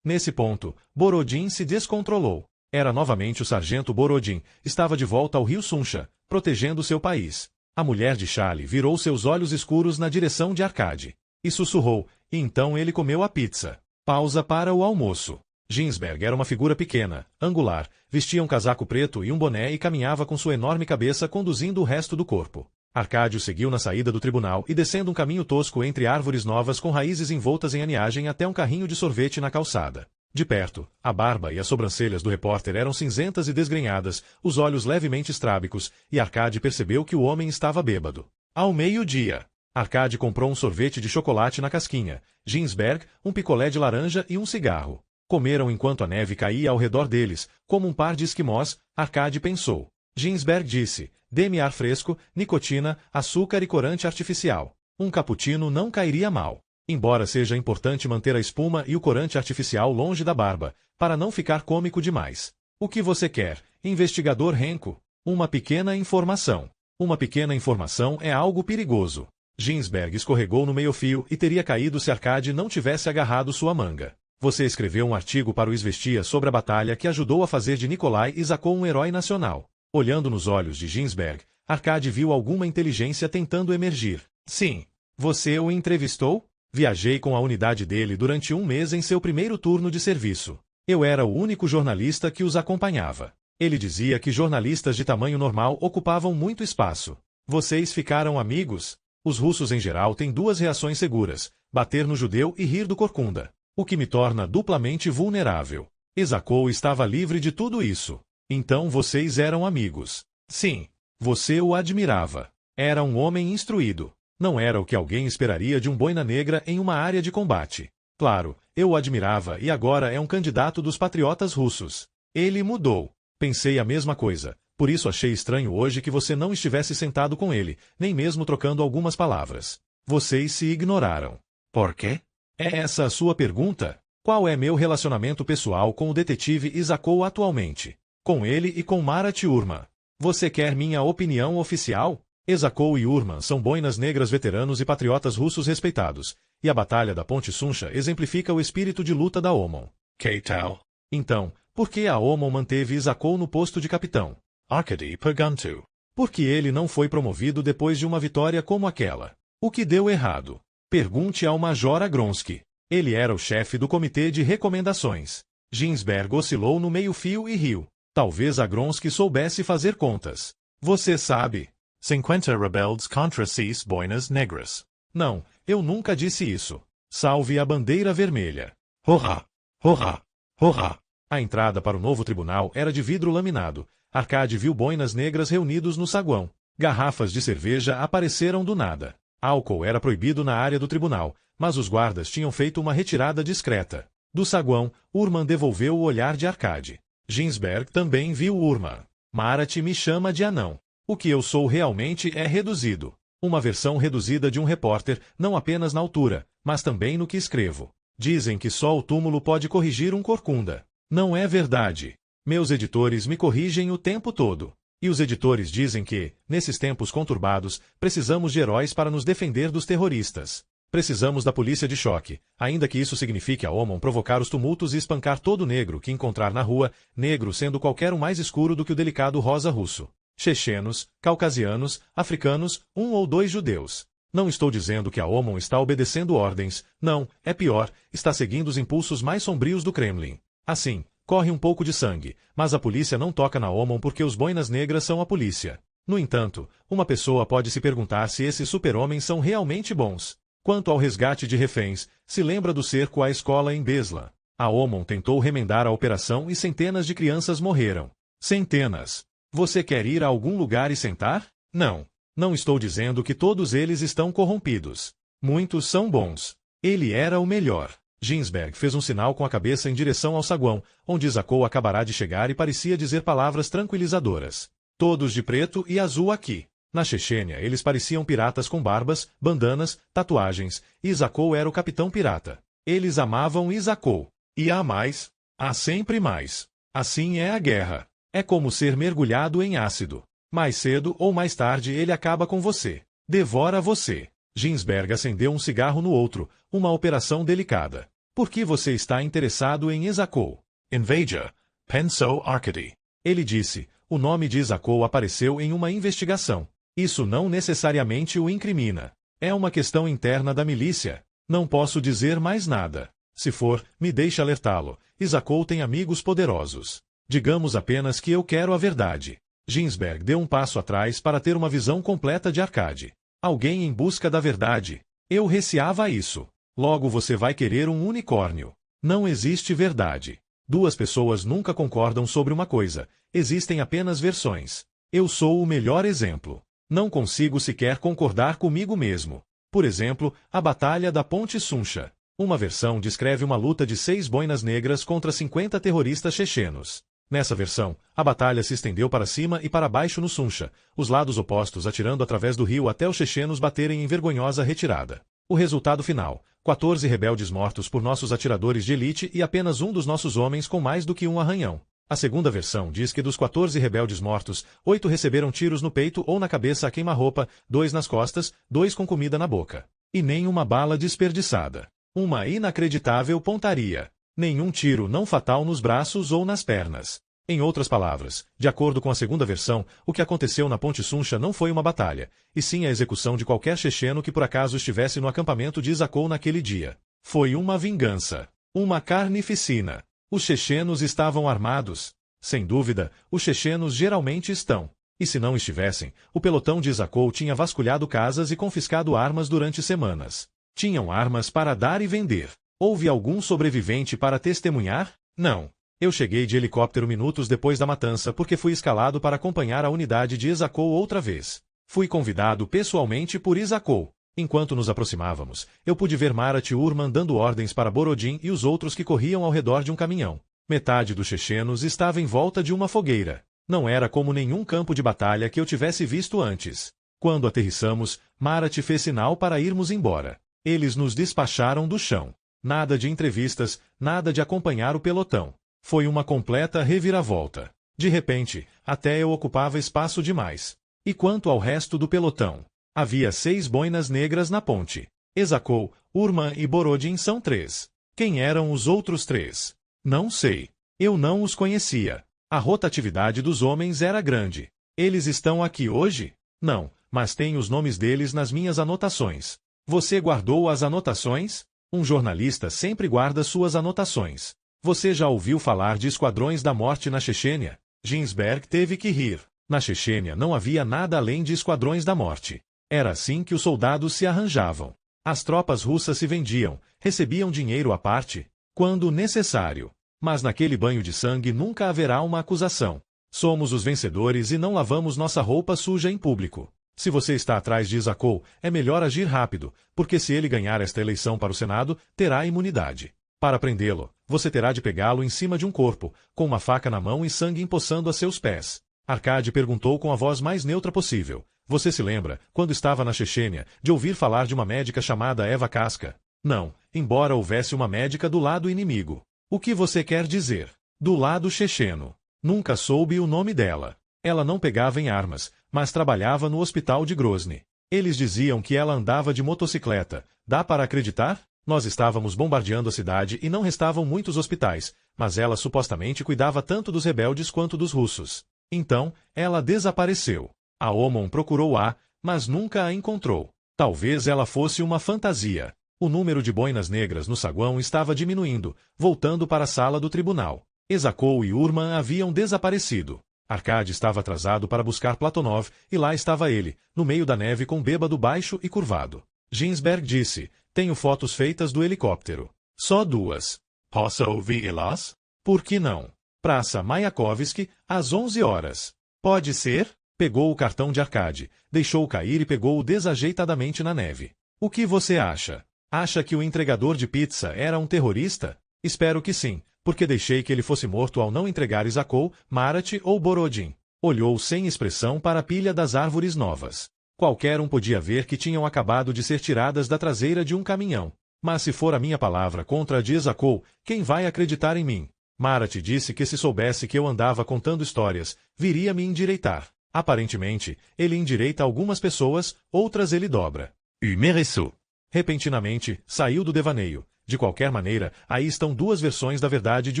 Nesse ponto, Borodin se descontrolou. Era novamente o sargento Borodin, estava de volta ao rio Sunsha, protegendo seu país. A mulher de Charlie virou seus olhos escuros na direção de Arkady. E sussurrou, e então ele comeu a pizza. Pausa para o almoço. Ginsberg era uma figura pequena, angular, vestia um casaco preto e um boné e caminhava com sua enorme cabeça conduzindo o resto do corpo. Arkady o seguiu na saída do tribunal e descendo um caminho tosco entre árvores novas com raízes envoltas em aniagem até um carrinho de sorvete na calçada. De perto, a barba e as sobrancelhas do repórter eram cinzentas e desgrenhadas, os olhos levemente estrábicos, e Arkady percebeu que o homem estava bêbado. Ao meio-dia, Arkady comprou um sorvete de chocolate na casquinha, Ginsberg, um picolé de laranja e um cigarro. Comeram enquanto a neve caía ao redor deles, como um par de esquimós, Arkady pensou. Ginsberg disse, dê-me ar fresco, nicotina, açúcar e corante artificial. Um cappuccino não cairia mal. Embora seja importante manter a espuma e o corante artificial longe da barba, para não ficar cômico demais. O que você quer, investigador Renko? Uma pequena informação. Uma pequena informação é algo perigoso. Ginsberg escorregou no meio-fio e teria caído se Arkady não tivesse agarrado sua manga. Você escreveu um artigo para o Izvestia sobre a batalha que ajudou a fazer de Nikolai Isakov um herói nacional. Olhando nos olhos de Ginsberg, Arkady viu alguma inteligência tentando emergir. Sim. Você o entrevistou? Viajei com a unidade dele durante um mês em seu primeiro turno de serviço. Eu era o único jornalista que os acompanhava. Ele dizia que jornalistas de tamanho normal ocupavam muito espaço. Vocês ficaram amigos? Os russos em geral têm duas reações seguras, bater no judeu e rir do corcunda. O que me torna duplamente vulnerável. Isakov estava livre de tudo isso. Então vocês eram amigos. Sim. Você o admirava. Era um homem instruído. Não era o que alguém esperaria de um boina negra em uma área de combate. Claro, eu o admirava e agora é um candidato dos patriotas russos. Ele mudou. Pensei a mesma coisa. Por isso achei estranho hoje que você não estivesse sentado com ele, nem mesmo trocando algumas palavras. Vocês se ignoraram. Por quê? É essa a sua pergunta? Qual é meu relacionamento pessoal com o detetive Isakov atualmente? Com ele e com Marat Urman. Você quer minha opinião oficial? Isakov e Urman são boinas negras veteranos e patriotas russos respeitados, e a Batalha da Ponte Sunsha exemplifica o espírito de luta da OMON. Que tal? Então, por que a OMON manteve Isakov no posto de capitão? Arkady perguntou. Porque ele não foi promovido depois de uma vitória como aquela. O que deu errado? Pergunte ao Major Agronsky. Ele era o chefe do comitê de recomendações. Ginsberg oscilou no meio-fio e riu. Talvez Agronsky soubesse fazer contas. Você sabe. 50 rebeldes contra 6 boinas negras. Não, eu nunca disse isso. Salve a bandeira vermelha. Hurra! Hurra! Hurra! A entrada para o novo tribunal era de vidro laminado. Arkady viu boinas negras reunidos no saguão. Garrafas de cerveja apareceram do nada. Álcool era proibido na área do tribunal, mas os guardas tinham feito uma retirada discreta. Do saguão, Urman devolveu o olhar de Arkady. Ginsberg também viu Urman. Marat me chama de anão. O que eu sou realmente é reduzido. Uma versão reduzida de um repórter, não apenas na altura, mas também no que escrevo. Dizem que só o túmulo pode corrigir um corcunda. Não é verdade. Meus editores me corrigem o tempo todo. E os editores dizem que, nesses tempos conturbados, precisamos de heróis para nos defender dos terroristas. Precisamos da polícia de choque, ainda que isso signifique a OMON provocar os tumultos e espancar todo negro que encontrar na rua, negro sendo qualquer um mais escuro do que o delicado rosa russo. Chechenos, caucasianos, africanos, 1 ou 2 judeus. Não estou dizendo que a OMON está obedecendo ordens, não, é pior, está seguindo os impulsos mais sombrios do Kremlin. Assim, corre um pouco de sangue, mas a polícia não toca na OMON porque os boinas negras são a polícia. No entanto, uma pessoa pode se perguntar se esses super-homens são realmente bons. Quanto ao resgate de reféns, se lembra do cerco à escola em Beslan. A Omon tentou remendar a operação e centenas de crianças morreram. Centenas. Você quer ir a algum lugar e sentar? Não. Não estou dizendo que todos eles estão corrompidos. Muitos são bons. Ele era o melhor. Ginsberg fez um sinal com a cabeça em direção ao saguão, onde Izakov acabará de chegar e parecia dizer palavras tranquilizadoras. Todos de preto e azul aqui. Na Chechênia, eles pareciam piratas com barbas, bandanas, tatuagens, e Izakov era o capitão pirata. Eles amavam Izakov. E há mais. Há sempre mais. Assim é a guerra. É como ser mergulhado em ácido. Mais cedo ou mais tarde ele acaba com você. Devora você. Ginsberg acendeu um cigarro no outro, uma operação delicada. Por que você está interessado em Izakov? Invaja, Penso Arkady. Ele disse. O nome de Izakov apareceu em uma investigação. Isso não necessariamente o incrimina. É uma questão interna da milícia. Não posso dizer mais nada. Se for, me deixe alertá-lo. Izakov tem amigos poderosos. Digamos apenas que eu quero a verdade. Ginsberg deu um passo atrás para ter uma visão completa de Arkady. Alguém em busca da verdade. Eu receava isso. Logo você vai querer um unicórnio. Não existe verdade. Duas pessoas nunca concordam sobre uma coisa. Existem apenas versões. Eu sou o melhor exemplo. Não consigo sequer concordar comigo mesmo. Por exemplo, a Batalha da Ponte Suncha. Uma versão descreve uma luta de 6 boinas negras contra 50 terroristas chechenos. Nessa versão, a batalha se estendeu para cima e para baixo no Suncha, os lados opostos atirando através do rio até os chechenos baterem em vergonhosa retirada. O resultado final: 14 rebeldes mortos por nossos atiradores de elite e apenas um dos nossos homens com mais do que um arranhão. A segunda versão diz que dos 14 rebeldes mortos, 8 receberam tiros no peito ou na cabeça a queima-roupa, 2 nas costas, 2 com comida na boca. E nem uma bala desperdiçada. Uma inacreditável pontaria. Nenhum tiro não fatal nos braços ou nas pernas. Em outras palavras, de acordo com a segunda versão, o que aconteceu na Ponte Suncha não foi uma batalha, e sim a execução de qualquer checheno que por acaso estivesse no acampamento de Izakov naquele dia. Foi uma vingança. Uma carnificina. Os chechenos estavam armados. Sem dúvida, os chechenos geralmente estão. E se não estivessem, o pelotão de Izakov tinha vasculhado casas e confiscado armas durante semanas. Tinham armas para dar e vender. Houve algum sobrevivente para testemunhar? Não. Eu cheguei de helicóptero minutos depois da matança porque fui escalado para acompanhar a unidade de Izakov outra vez. Fui convidado pessoalmente por Izakov. Enquanto nos aproximávamos, eu pude ver Marat Urman dando ordens para Borodin e os outros que corriam ao redor de um caminhão. Metade dos chechenos estava em volta de uma fogueira. Não era como nenhum campo de batalha que eu tivesse visto antes. Quando aterrissamos, Marat fez sinal para irmos embora. Eles nos despacharam do chão. Nada de entrevistas, nada de acompanhar o pelotão. Foi uma completa reviravolta. De repente, até eu ocupava espaço demais. E quanto ao resto do pelotão? Havia 6 boinas negras na ponte. Izakov, Urman e Borodin são 3. Quem eram os outros 3? Não sei. Eu não os conhecia. A rotatividade dos homens era grande. Eles estão aqui hoje? Não, mas tenho os nomes deles nas minhas anotações. Você guardou as anotações? Um jornalista sempre guarda suas anotações. Você já ouviu falar de esquadrões da morte na Chechênia? Ginsberg teve que rir. Na Chechênia não havia nada além de esquadrões da morte. Era assim que os soldados se arranjavam. As tropas russas se vendiam, recebiam dinheiro à parte, quando necessário. Mas naquele banho de sangue nunca haverá uma acusação. Somos os vencedores e não lavamos nossa roupa suja em público. Se você está atrás de Izakov, é melhor agir rápido, porque se ele ganhar esta eleição para o Senado, terá imunidade. Para prendê-lo, você terá de pegá-lo em cima de um corpo, com uma faca na mão e sangue empoçando a seus pés. Arkady perguntou com a voz mais neutra possível. Você se lembra, quando estava na Chechênia, de ouvir falar de uma médica chamada Eva Kaska? Não, embora houvesse uma médica do lado inimigo. O que você quer dizer? Do lado checheno. Nunca soube o nome dela. Ela não pegava em armas, mas trabalhava no hospital de Grozny. Eles diziam que ela andava de motocicleta. Dá para acreditar? Nós estávamos bombardeando a cidade e não restavam muitos hospitais, mas ela supostamente cuidava tanto dos rebeldes quanto dos russos. Então, ela desapareceu. A Omon procurou-a, mas nunca a encontrou. Talvez ela fosse uma fantasia. O número de boinas negras no saguão estava diminuindo, voltando para a sala do tribunal. Izakov e Urman haviam desaparecido. Arkady estava atrasado para buscar Platonov, e lá estava ele, no meio da neve com bêbado baixo e curvado. Ginsberg disse, tenho fotos feitas do helicóptero. Só 2. Posso ouvi-las? Por que não? Praça Mayakovsky, às 11 horas. Pode ser? Pegou o cartão de Arkady, deixou cair e pegou-o desajeitadamente na neve. O que você acha? Acha que o entregador de pizza era um terrorista? Espero que sim, porque deixei que ele fosse morto ao não entregar Isakov, Marat ou Borodin. Olhou sem expressão para a pilha das árvores novas. Qualquer um podia ver que tinham acabado de ser tiradas da traseira de um caminhão. Mas se for a minha palavra contra a de Isakov, quem vai acreditar em mim? Marat disse que se soubesse que eu andava contando histórias, viria me endireitar. Aparentemente, ele endireita algumas pessoas, outras ele dobra. Mereço. Repentinamente, saiu do devaneio. De qualquer maneira, aí estão duas versões da verdade de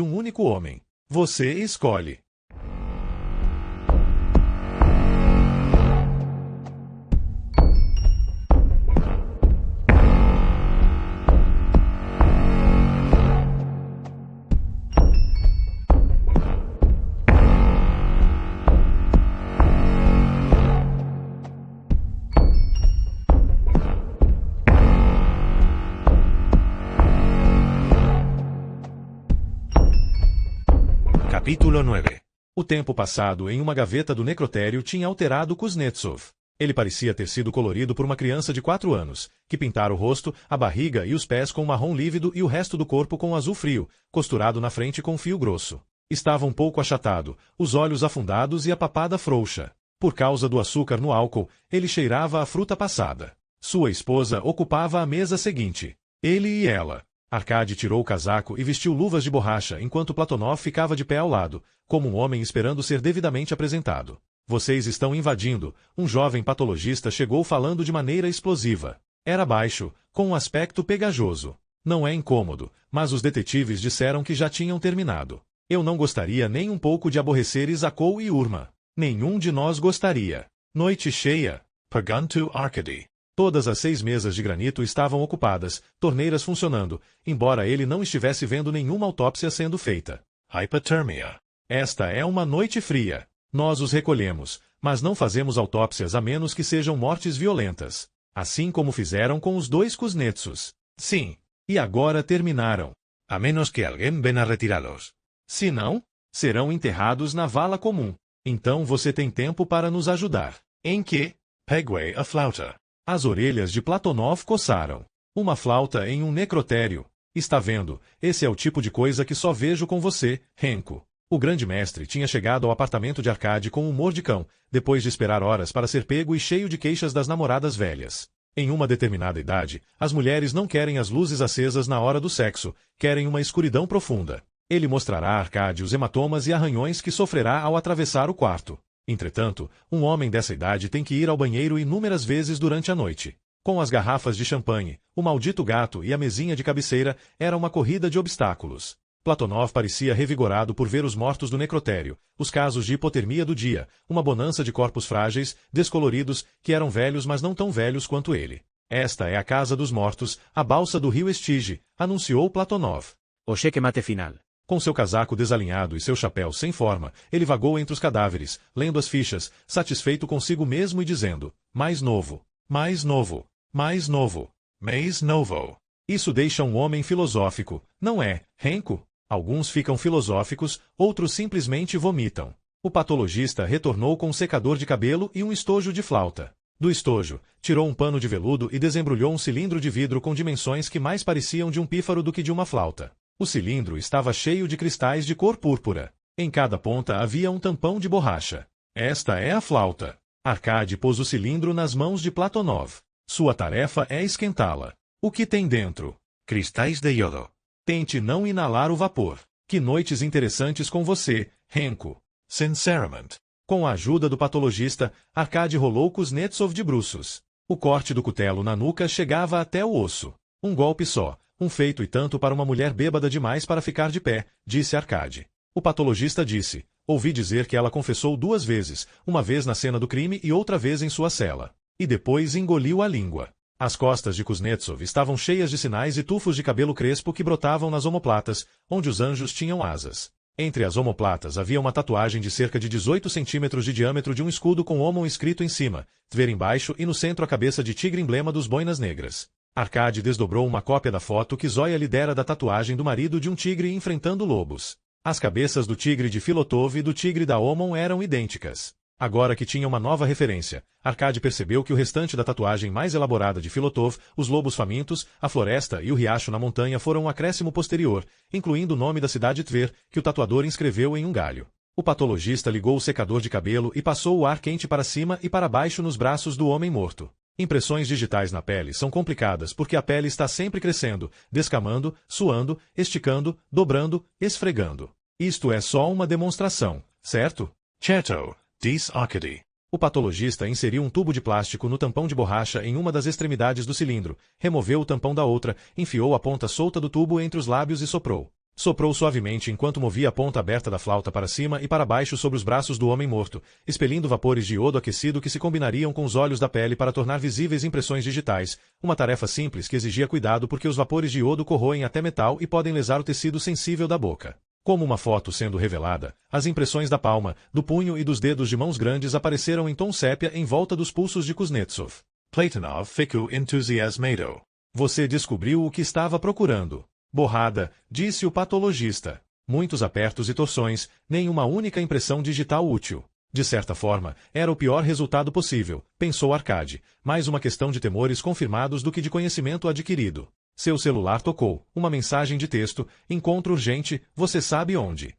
um único homem. Você escolhe. Capítulo 9. O tempo passado em uma gaveta do necrotério tinha alterado Kuznetsov. Ele parecia ter sido colorido por uma criança de 4 anos, que pintara o rosto, a barriga e os pés com marrom lívido e o resto do corpo com azul frio, costurado na frente com fio grosso. Estava um pouco achatado, os olhos afundados e a papada frouxa. Por causa do açúcar no álcool, ele cheirava a fruta passada. Sua esposa ocupava a mesa seguinte. Ele e ela. Arkady tirou o casaco e vestiu luvas de borracha enquanto Platonov ficava de pé ao lado, como um homem esperando ser devidamente apresentado. Vocês estão invadindo. Um jovem patologista chegou falando de maneira explosiva. Era baixo, com um aspecto pegajoso. Não é incômodo, mas os detetives disseram que já tinham terminado. Eu não gostaria nem um pouco de aborrecer Isakov e Urma. Nenhum de nós gostaria. Noite cheia. Pergunto Arkady. Todas as 6 mesas de granito estavam ocupadas, torneiras funcionando, embora ele não estivesse vendo nenhuma autópsia sendo feita. Hypothermia. Esta é uma noite fria. Nós os recolhemos, mas não fazemos autópsias a menos que sejam mortes violentas. Assim como fizeram com os 2 Kuznetsovs. Sim. E agora terminaram. A menos que alguém venha retirá-los. Se não, serão enterrados na vala comum. Então você tem tempo para nos ajudar. Em que? Pegue a flauta. As orelhas de Platonov coçaram. Uma flauta em um necrotério. Está vendo, esse é o tipo de coisa que só vejo com você, Renko. O grande mestre tinha chegado ao apartamento de Arkady com humor de cão, depois de esperar horas para ser pego e cheio de queixas das namoradas velhas. Em uma determinada idade, as mulheres não querem as luzes acesas na hora do sexo, querem uma escuridão profunda. Ele mostrará a Arkady os hematomas e arranhões que sofrerá ao atravessar o quarto. Entretanto, um homem dessa idade tem que ir ao banheiro inúmeras vezes durante a noite. Com as garrafas de champanhe, o maldito gato e a mesinha de cabeceira, era uma corrida de obstáculos. Platonov parecia revigorado por ver os mortos do necrotério, os casos de hipotermia do dia, uma bonança de corpos frágeis, descoloridos, que eram velhos mas não tão velhos quanto ele. Esta é a casa dos mortos, a balsa do rio Estige, anunciou Platonov. O cheque-mate final. Com seu casaco desalinhado e seu chapéu sem forma, ele vagou entre os cadáveres, lendo as fichas, satisfeito consigo mesmo e dizendo, mais novo, mais novo, mais novo, mais novo. Isso deixa um homem filosófico, não é, Renko? Alguns ficam filosóficos, outros simplesmente vomitam. O patologista retornou com um secador de cabelo e um estojo de flauta. Do estojo, tirou um pano de veludo e desembrulhou um cilindro de vidro com dimensões que mais pareciam de um pífaro do que de uma flauta. O cilindro estava cheio de cristais de cor púrpura. Em cada ponta havia um tampão de borracha. Esta é a flauta. Arkady pôs o cilindro nas mãos de Platonov. Sua tarefa é esquentá-la. O que tem dentro? Cristais de iodo. Tente não inalar o vapor. Que noites interessantes com você, Renko. Sinceramente. Com a ajuda do patologista, Arkady rolou Kuznetsov de bruços. O corte do cutelo na nuca chegava até o osso. Um golpe só. Um feito e tanto para uma mulher bêbada demais para ficar de pé, disse Arkady. O patologista disse. Ouvi dizer que ela confessou 2 vezes, uma vez na cena do crime e outra vez em sua cela. E depois engoliu a língua. As costas de Kuznetsov estavam cheias de sinais e tufos de cabelo crespo que brotavam nas omoplatas, onde os anjos tinham asas. Entre as omoplatas havia uma tatuagem de cerca de 18 centímetros de diâmetro de um escudo com homem escrito em cima, Tver embaixo e no centro a cabeça de tigre emblema dos boinas negras. Arcade desdobrou uma cópia da foto que Zoya lhe dera da tatuagem do marido de um tigre enfrentando lobos. As cabeças do tigre de Filotov e do tigre da Omon eram idênticas. Agora que tinha uma nova referência, Arcade percebeu que o restante da tatuagem mais elaborada de Filotov, os lobos famintos, a floresta e o riacho na montanha foram um acréscimo posterior, incluindo o nome da cidade Tver, que o tatuador inscreveu em um galho. O patologista ligou o secador de cabelo e passou o ar quente para cima e para baixo nos braços do homem morto. Impressões digitais na pele são complicadas porque a pele está sempre crescendo, descamando, suando, esticando, dobrando, esfregando. Isto é só uma demonstração, certo? Certo, diz Arcade. O patologista inseriu um tubo de plástico no tampão de borracha em uma das extremidades do cilindro, removeu o tampão da outra, enfiou a ponta solta do tubo entre os lábios e soprou. Soprou suavemente enquanto movia a ponta aberta da flauta para cima e para baixo sobre os braços do homem morto, expelindo vapores de iodo aquecido que se combinariam com os olhos da pele para tornar visíveis impressões digitais, uma tarefa simples que exigia cuidado porque os vapores de iodo corroem até metal e podem lesar o tecido sensível da boca. Como uma foto sendo revelada, as impressões da palma, do punho e dos dedos de mãos grandes apareceram em tom sépia em volta dos pulsos de Kuznetsov. Platonov ficou entusiasmado. Você descobriu o que estava procurando. Borrada, disse o patologista. Muitos apertos e torções, nem uma única impressão digital útil. De certa forma, era o pior resultado possível, pensou Arcade, mais uma questão de temores confirmados do que de conhecimento adquirido. Seu celular tocou, uma mensagem de texto, encontro urgente, você sabe onde.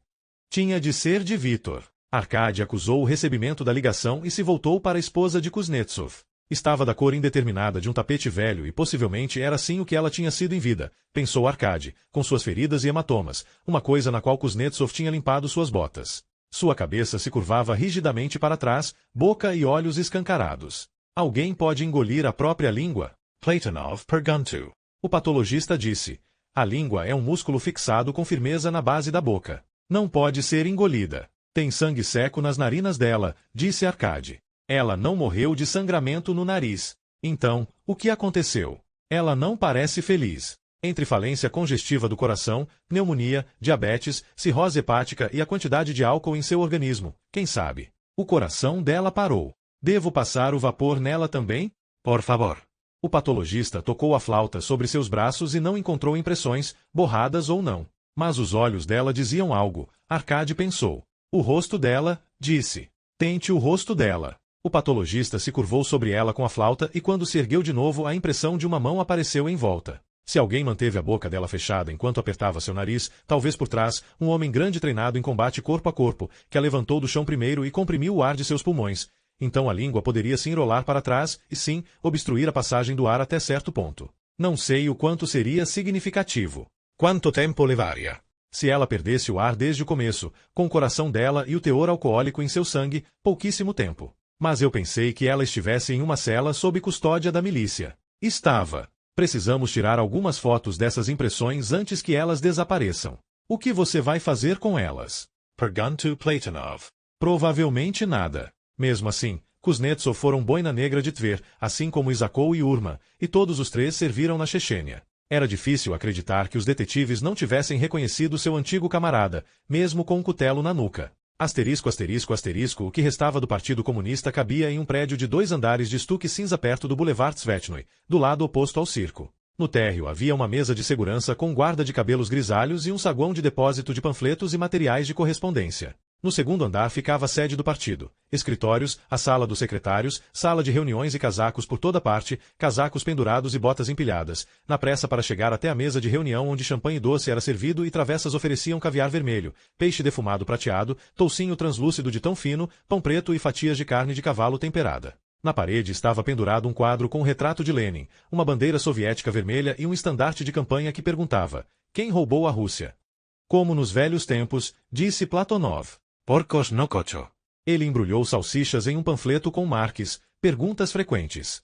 Tinha de ser de Vitor. Arcade acusou o recebimento da ligação e se voltou para a esposa de Kuznetsov. Estava da cor indeterminada de um tapete velho e possivelmente era assim o que ela tinha sido em vida, pensou Arcade, com suas feridas e hematomas, uma coisa na qual Kuznetsov tinha limpado suas botas. Sua cabeça se curvava rigidamente para trás, boca e olhos escancarados. Alguém pode engolir a própria língua? Platonov perguntou. O patologista disse. A língua é um músculo fixado com firmeza na base da boca. Não pode ser engolida. Tem sangue seco nas narinas dela, disse Arcade. Ela não morreu de sangramento no nariz. Então, o que aconteceu? Ela não parece feliz. Entre falência congestiva do coração, pneumonia, diabetes, cirrose hepática e a quantidade de álcool em seu organismo, quem sabe? O coração dela parou. Devo passar o vapor nela também? Por favor. O patologista tocou a flauta sobre seus braços e não encontrou impressões, borradas ou não. Mas os olhos dela diziam algo, Arcade pensou. O rosto dela, disse. Tente o rosto dela. O patologista se curvou sobre ela com a flauta e quando se ergueu de novo a impressão de uma mão apareceu em volta. Se alguém manteve a boca dela fechada enquanto apertava seu nariz, talvez por trás, um homem grande treinado em combate corpo a corpo, que a levantou do chão primeiro e comprimiu o ar de seus pulmões. Então a língua poderia se enrolar para trás e, sim, obstruir a passagem do ar até certo ponto. Não sei o quanto seria significativo. Quanto tempo levaria? Se ela perdesse o ar desde o começo, com o coração dela e o teor alcoólico em seu sangue, pouquíssimo tempo. Mas eu pensei que ela estivesse em uma cela sob custódia da milícia. Estava. Precisamos tirar algumas fotos dessas impressões antes que elas desapareçam. O que você vai fazer com elas? Perguntou Platonov. Provavelmente nada. Mesmo assim, Kuznetsov foram boina negra de Tver, assim como Isakov e Urma, e todos os três serviram na Chechênia. Era difícil acreditar que os detetives não tivessem reconhecido seu antigo camarada, mesmo com um cutelo na nuca. Asterisco, asterisco, asterisco, o que restava do Partido Comunista cabia em um prédio de 2 andares de estuque cinza perto do Boulevard Svetnoy, do lado oposto ao circo. No térreo havia uma mesa de segurança com guarda de cabelos grisalhos e um saguão de depósito de panfletos e materiais de correspondência. No segundo andar ficava a sede do partido, escritórios, a sala dos secretários, sala de reuniões e casacos por toda parte, casacos pendurados e botas empilhadas, na pressa para chegar até a mesa de reunião onde champanhe doce era servido e travessas ofereciam caviar vermelho, peixe defumado prateado, toucinho translúcido de tão fino, pão preto e fatias de carne de cavalo temperada. Na parede estava pendurado um quadro com um retrato de Lenin, uma bandeira soviética vermelha e um estandarte de campanha que perguntava: quem roubou a Rússia? Como nos velhos tempos, disse Platonov. Porcos no cocho. Ele embrulhou salsichas em um panfleto com marques, perguntas frequentes.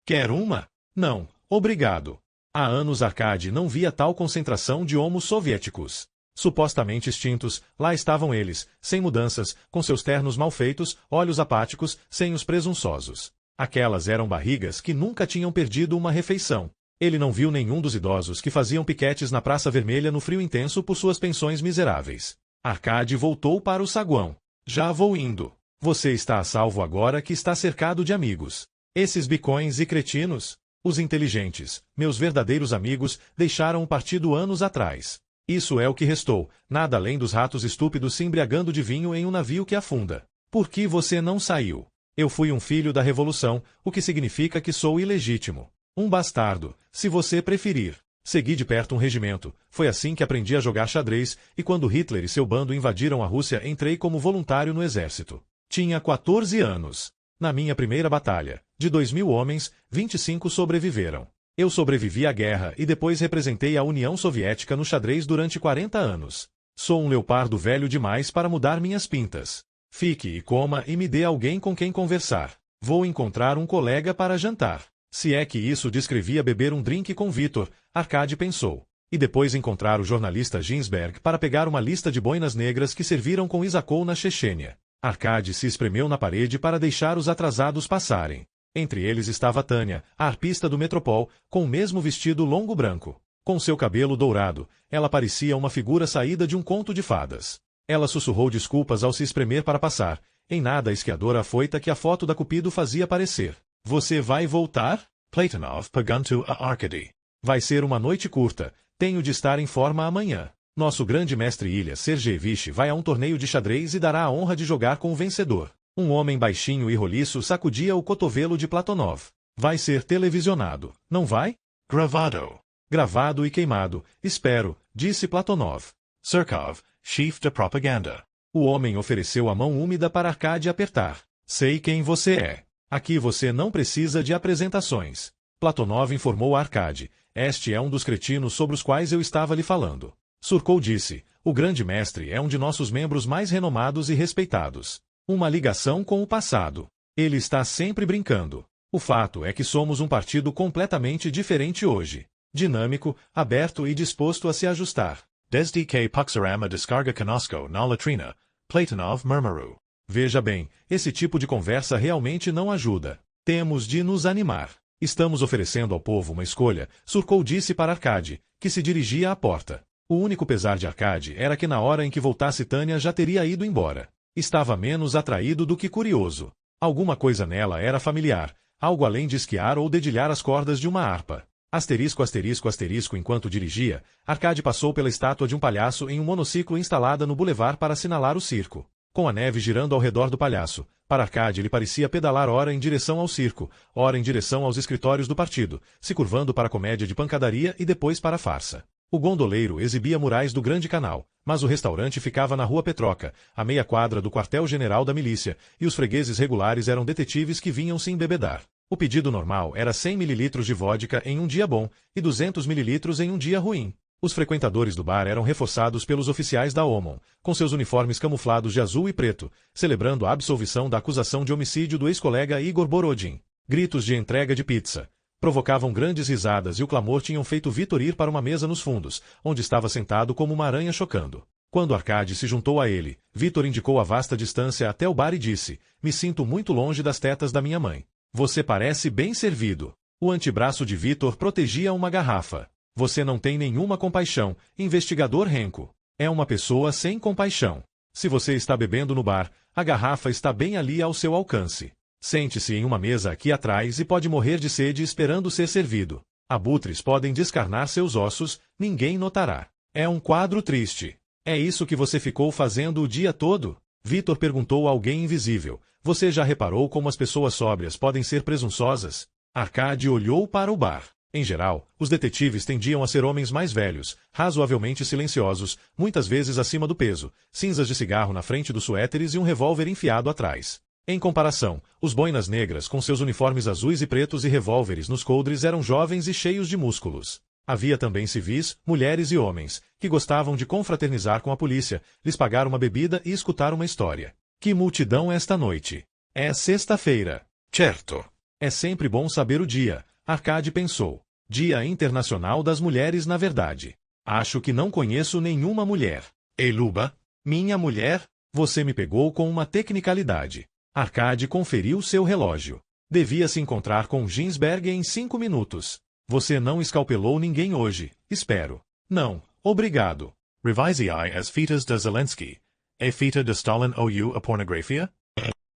Quer uma? Não, obrigado. Há anos Arcade não via tal concentração de homos soviéticos. Supostamente extintos, lá estavam eles, sem mudanças, com seus ternos mal feitos, olhos apáticos, senhos presunçosos. Aquelas eram barrigas que nunca tinham perdido uma refeição. Ele não viu nenhum dos idosos que faziam piquetes na Praça Vermelha no frio intenso por suas pensões miseráveis. Arcade voltou para o saguão. Já vou indo. Você está a salvo agora que está cercado de amigos. Esses bicões e cretinos? Os inteligentes, meus verdadeiros amigos, deixaram o partido anos atrás. Isso é o que restou, nada além dos ratos estúpidos se embriagando de vinho em um navio que afunda. Por que você não saiu? Eu fui um filho da Revolução, o que significa que sou ilegítimo. Um bastardo, se você preferir. Segui de perto um regimento, foi assim que aprendi a jogar xadrez, e quando Hitler e seu bando invadiram a Rússia entrei como voluntário no exército. Tinha 14 anos. Na minha primeira batalha, de 2.000 homens, 25 sobreviveram. Eu sobrevivi à guerra e depois representei a União Soviética no xadrez durante 40 anos. Sou um leopardo velho demais para mudar minhas pintas. Fique e coma e me dê alguém com quem conversar. Vou encontrar um colega para jantar. Se é que isso descrevia beber um drink com Victor, Arkady pensou. E depois encontrar o jornalista Ginsberg para pegar uma lista de boinas negras que serviram com Isakov na Chechênia. Arkady se espremeu na parede para deixar os atrasados passarem. Entre eles estava Tânia, a arpista do Metropol, com o mesmo vestido longo branco. Com seu cabelo dourado, ela parecia uma figura saída de um conto de fadas. Ela sussurrou desculpas ao se espremer para passar, em nada a esquiadora afoita que a foto da Cupido fazia parecer. Você vai voltar? Platonov perguntou a Arkady. Vai ser uma noite curta, tenho de estar em forma amanhã. Nosso grande mestre Ilya Sergeevich vai a um torneio de xadrez e dará a honra de jogar com o vencedor. Um homem baixinho e roliço sacudia o cotovelo de Platonov. Vai ser televisionado, não vai? Gravado. Gravado e queimado, espero, disse Platonov. Surkov, chefe de propaganda. O homem ofereceu a mão úmida para Arkady apertar. Sei quem você é. Aqui você não precisa de apresentações. Platonov informou a Arkady. Este é um dos cretinos sobre os quais eu estava lhe falando. Surkov disse, o grande mestre é um de nossos membros mais renomados e respeitados. Uma ligação com o passado. Ele está sempre brincando. O fato é que somos um partido completamente diferente hoje. Dinâmico, aberto e disposto a se ajustar. Desde que puxaram a descarga conosco na latrina, Platonov murmurou. Veja bem, esse tipo de conversa realmente não ajuda. Temos de nos animar. Estamos oferecendo ao povo uma escolha, Surkov disse para Arkady, que se dirigia à porta. O único pesar de Arkady era que na hora em que voltasse Tânia já teria ido embora. Estava menos atraído do que curioso. Alguma coisa nela era familiar, algo além de esquiar ou dedilhar as cordas de uma harpa. Asterisco, asterisco, asterisco. Enquanto dirigia, Arkady passou pela estátua de um palhaço em um monociclo instalada no bulevar para assinalar o circo. Com a neve girando ao redor do palhaço, para Arkady ele parecia pedalar ora em direção ao circo, ora em direção aos escritórios do partido, se curvando para a comédia de pancadaria e depois para a farsa. O gondoleiro exibia murais do Grande Canal, mas o restaurante ficava na Rua Petroca, a meia quadra do quartel-general da milícia, e os fregueses regulares eram detetives que vinham se embebedar. O pedido normal era 100 ml de vodka em um dia bom e 200 ml em um dia ruim. Os frequentadores do bar eram reforçados pelos oficiais da OMON, com seus uniformes camuflados de azul e preto, celebrando a absolvição da acusação de homicídio do ex-colega Igor Borodin. Gritos de entrega de pizza provocavam grandes risadas e o clamor tinham feito Victor ir para uma mesa nos fundos, onde estava sentado como uma aranha chocando. Quando Arkady se juntou a ele, Victor indicou a vasta distância até o bar e disse, me sinto muito longe das tetas da minha mãe. Você parece bem servido. O antebraço de Victor protegia uma garrafa. Você não tem nenhuma compaixão, investigador Renko. É uma pessoa sem compaixão. Se você está bebendo no bar, a garrafa está bem ali ao seu alcance. Sente-se em uma mesa aqui atrás e pode morrer de sede esperando ser servido. Abutres podem descarnar seus ossos, ninguém notará. É um quadro triste. É isso que você ficou fazendo o dia todo? Victor perguntou a alguém invisível. Você já reparou como as pessoas sóbrias podem ser presunçosas? Arkady olhou para o bar. Em geral, os detetives tendiam a ser homens mais velhos, razoavelmente silenciosos, muitas vezes acima do peso, cinzas de cigarro na frente dos suéteres e um revólver enfiado atrás. Em comparação, os boinas negras com seus uniformes azuis e pretos e revólveres nos coldres eram jovens e cheios de músculos. Havia também civis, mulheres e homens, que gostavam de confraternizar com a polícia, lhes pagar uma bebida e escutar uma história. Que multidão esta noite! É sexta-feira. Certo. É sempre bom saber o dia, Arkady pensou. Dia Internacional das Mulheres, na verdade. Acho que não conheço nenhuma mulher. E Luba? Minha mulher? Você me pegou com uma tecnicalidade. Arkady conferiu seu relógio. Devia se encontrar com Ginsberg em 5 minutos. Você não escalpelou ninguém hoje, espero. Não, obrigado. Revisei as fitas de Zelensky. E fita de Stalin ou a pornografia?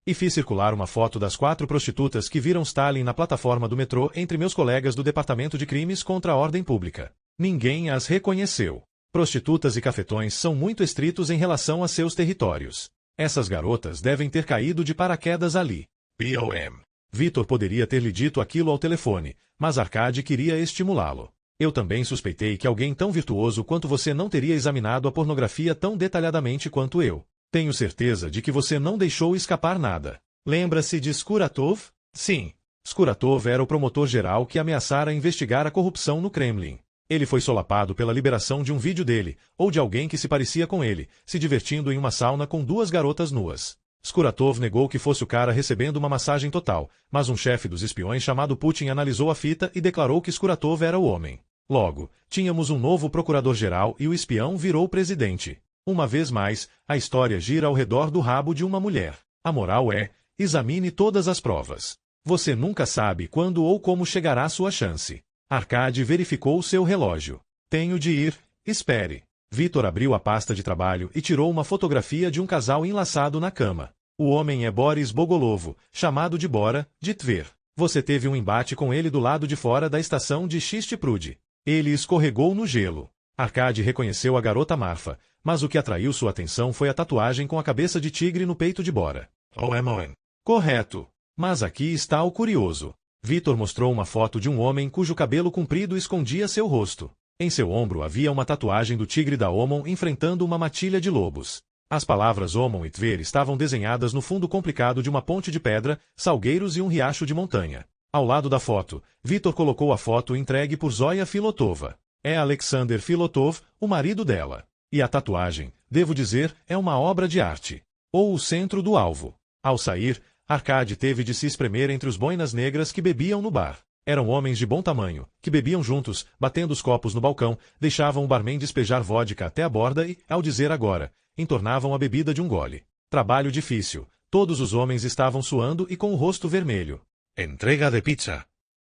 E fiz circular uma foto das 4 prostitutas que viram Stalin na plataforma do metrô entre meus colegas do Departamento de Crimes contra a Ordem Pública. Ninguém as reconheceu. Prostitutas e cafetões são muito estritos em relação a seus territórios. Essas garotas devem ter caído de paraquedas ali. BOM. Vitor poderia ter lhe dito aquilo ao telefone, mas Arkady queria estimulá-lo. Eu também suspeitei que alguém tão virtuoso quanto você não teria examinado a pornografia tão detalhadamente quanto eu. Tenho certeza de que você não deixou escapar nada. Lembra-se de Skuratov? Sim. Skuratov era o promotor-geral que ameaçara investigar a corrupção no Kremlin. Ele foi solapado pela liberação de um vídeo dele, ou de alguém que se parecia com ele, se divertindo em uma sauna com 2 garotas nuas. Skuratov negou que fosse o cara recebendo uma massagem total, mas um chefe dos espiões chamado Putin analisou a fita e declarou que Skuratov era o homem. Logo, tínhamos um novo procurador-geral e o espião virou presidente. Uma vez mais, a história gira ao redor do rabo de uma mulher. A moral é, examine todas as provas. Você nunca sabe quando ou como chegará sua chance. Arkady verificou seu relógio. Tenho de ir, espere. Vitor abriu a pasta de trabalho e tirou uma fotografia de um casal enlaçado na cama. O homem é Boris Bogolovo, chamado de Bora, de Tver. Você teve um embate com ele do lado de fora da estação de Chistiprude. Ele escorregou no gelo. Arkady reconheceu a garota Marfa, mas o que atraiu sua atenção foi a tatuagem com a cabeça de tigre no peito de Bora. OMON. Correto. Mas aqui está o curioso. Vitor mostrou uma foto de um homem cujo cabelo comprido escondia seu rosto. Em seu ombro havia uma tatuagem do tigre da Omon enfrentando uma matilha de lobos. As palavras Omon e Tver estavam desenhadas no fundo complicado de uma ponte de pedra, salgueiros e um riacho de montanha. Ao lado da foto, Vitor colocou a foto entregue por Zoya Filotova. É Alexander Filotov, o marido dela. E a tatuagem, devo dizer, é uma obra de arte. Ou o centro do alvo. Ao sair, Arkady teve de se espremer entre os boinas negras que bebiam no bar. Eram homens de bom tamanho, que bebiam juntos, batendo os copos no balcão, deixavam o barman despejar vodka até a borda e, ao dizer agora, entornavam a bebida de um gole. Trabalho difícil. Todos os homens estavam suando e com o rosto vermelho. Entrega de pizza.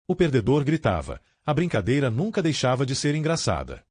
O perdedor gritava. A brincadeira nunca deixava de ser engraçada.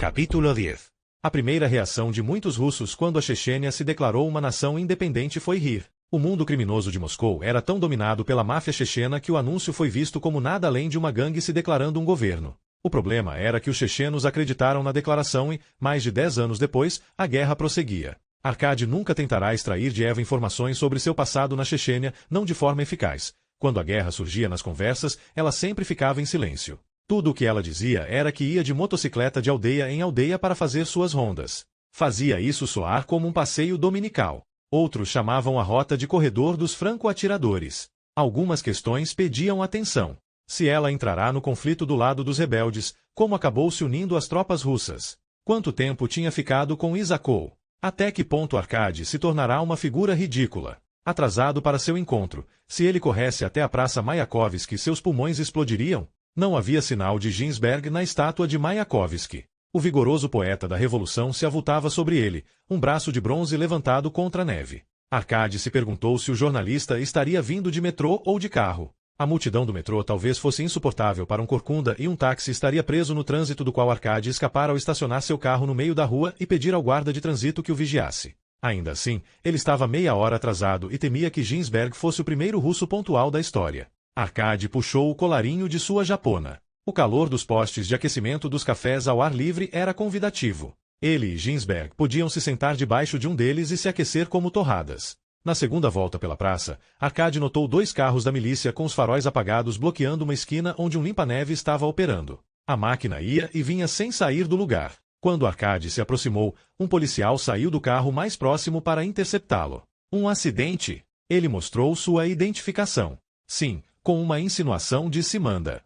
Capítulo 10. A primeira reação de muitos russos quando a Chechênia se declarou uma nação independente foi rir. O mundo criminoso de Moscou era tão dominado pela máfia chechena que o anúncio foi visto como nada além de uma gangue se declarando um governo. O problema era que os chechenos acreditaram na declaração e, mais de 10 anos depois, a guerra prosseguia. Arkady nunca tentará extrair de Eva informações sobre seu passado na Chechênia, não de forma eficaz. Quando a guerra surgia nas conversas, ela sempre ficava em silêncio. Tudo o que ela dizia era que ia de motocicleta de aldeia em aldeia para fazer suas rondas. Fazia isso soar como um passeio dominical. Outros chamavam a rota de corredor dos franco-atiradores. Algumas questões pediam atenção. Se ela entrará no conflito do lado dos rebeldes, como acabou se unindo às tropas russas? Quanto tempo tinha ficado com Isakov? Até que ponto Arkady se tornará uma figura ridícula? Atrasado para seu encontro, se ele corresse até a Praça Mayakovsky, seus pulmões explodiriam? Não havia sinal de Ginsberg na estátua de Mayakovsky. O vigoroso poeta da Revolução se avultava sobre ele, um braço de bronze levantado contra a neve. Arkady se perguntou se o jornalista estaria vindo de metrô ou de carro. A multidão do metrô talvez fosse insuportável para um corcunda e um táxi estaria preso no trânsito do qual Arkady escapara ao estacionar seu carro no meio da rua e pedir ao guarda de trânsito que o vigiasse. Ainda assim, ele estava meia hora atrasado e temia que Ginsberg fosse o primeiro russo pontual da história. Arkady puxou o colarinho de sua japona. O calor dos postes de aquecimento dos cafés ao ar livre era convidativo. Ele e Ginsberg podiam se sentar debaixo de um deles e se aquecer como torradas. Na segunda volta pela praça, Arkady notou 2 carros da milícia com os faróis apagados bloqueando uma esquina onde um limpa-neve estava operando. A máquina ia e vinha sem sair do lugar. Quando Arkady se aproximou, um policial saiu do carro mais próximo para interceptá-lo. Um acidente? Ele mostrou sua identificação. Sim, com uma insinuação disse Manda.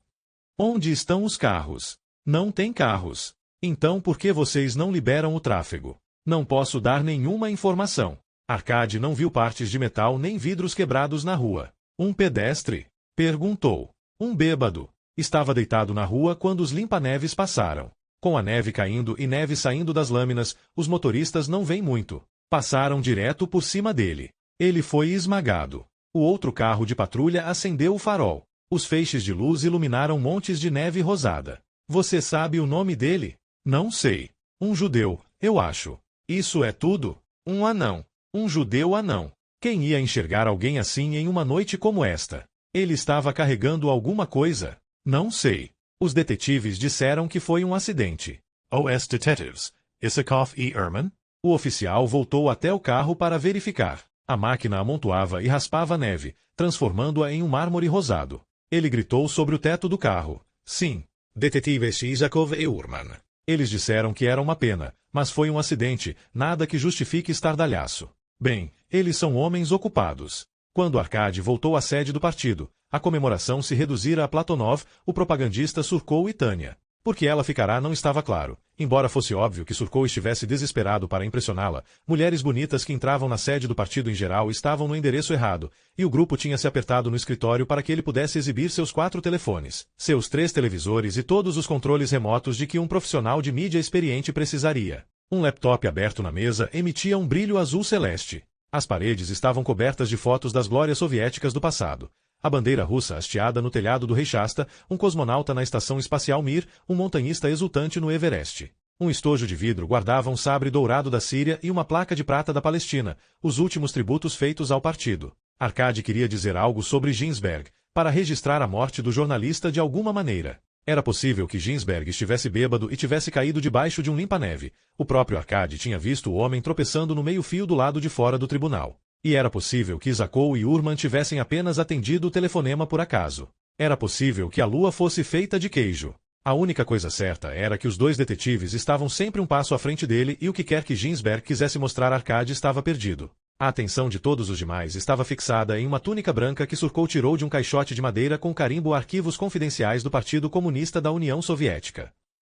Onde estão os carros? Não tem carros. Então por que vocês não liberam o tráfego? Não posso dar nenhuma informação. Arkady não viu partes de metal nem vidros quebrados na rua. Um pedestre? Perguntou. Um bêbado. Estava deitado na rua quando os limpa-neves passaram. Com a neve caindo e neve saindo das lâminas, os motoristas não veem muito. Passaram direto por cima dele. Ele foi esmagado. O outro carro de patrulha acendeu o farol. Os feixes de luz iluminaram montes de neve rosada. Você sabe o nome dele? Não sei. Um judeu, eu acho. Isso é tudo? Um anão. Um judeu anão. Quem ia enxergar alguém assim em uma noite como esta? Ele estava carregando alguma coisa? Não sei. Os detetives disseram que foi um acidente. OS Detectives, Issakoff e Ehrman? O oficial voltou até o carro para verificar. A máquina amontoava e raspava a neve, transformando-a em um mármore rosado. Ele gritou sobre o teto do carro. Sim. Detetives Isakov e Ehrman. Eles disseram que era uma pena, mas foi um acidente, nada que justifique estardalhaço. Bem, eles são homens ocupados. Quando Arkady voltou à sede do partido, a comemoração se reduzira a Platonov, o propagandista Surkov e Tânia. Por que ela ficará não estava claro. Embora fosse óbvio que Surkov estivesse desesperado para impressioná-la, mulheres bonitas que entravam na sede do partido em geral estavam no endereço errado, e o grupo tinha se apertado no escritório para que ele pudesse exibir seus 4 telefones, seus 3 televisores e todos os controles remotos de que um profissional de mídia experiente precisaria. Um laptop aberto na mesa emitia um brilho azul celeste. As paredes estavam cobertas de fotos das glórias soviéticas do passado. A bandeira russa hasteada no telhado do Rei Shasta, um cosmonauta na estação espacial Mir, um montanhista exultante no Everest. Um estojo de vidro guardava um sabre dourado da Síria e uma placa de prata da Palestina, os últimos tributos feitos ao partido. Arkady queria dizer algo sobre Ginsberg, para registrar a morte do jornalista de alguma maneira. Era possível que Ginsberg estivesse bêbado e tivesse caído debaixo de um limpa-neve. O próprio Arkady tinha visto o homem tropeçando no meio-fio do lado de fora do tribunal. E era possível que Isakov e Urman tivessem apenas atendido o telefonema por acaso. Era possível que a lua fosse feita de queijo. A única coisa certa era que os 2 detetives estavam sempre um passo à frente dele e o que quer que Ginsberg quisesse mostrar a Arkady estava perdido. A atenção de todos os demais estava fixada em uma túnica branca que Surkov tirou de um caixote de madeira com carimbo Arquivos Confidenciais do Partido Comunista da União Soviética.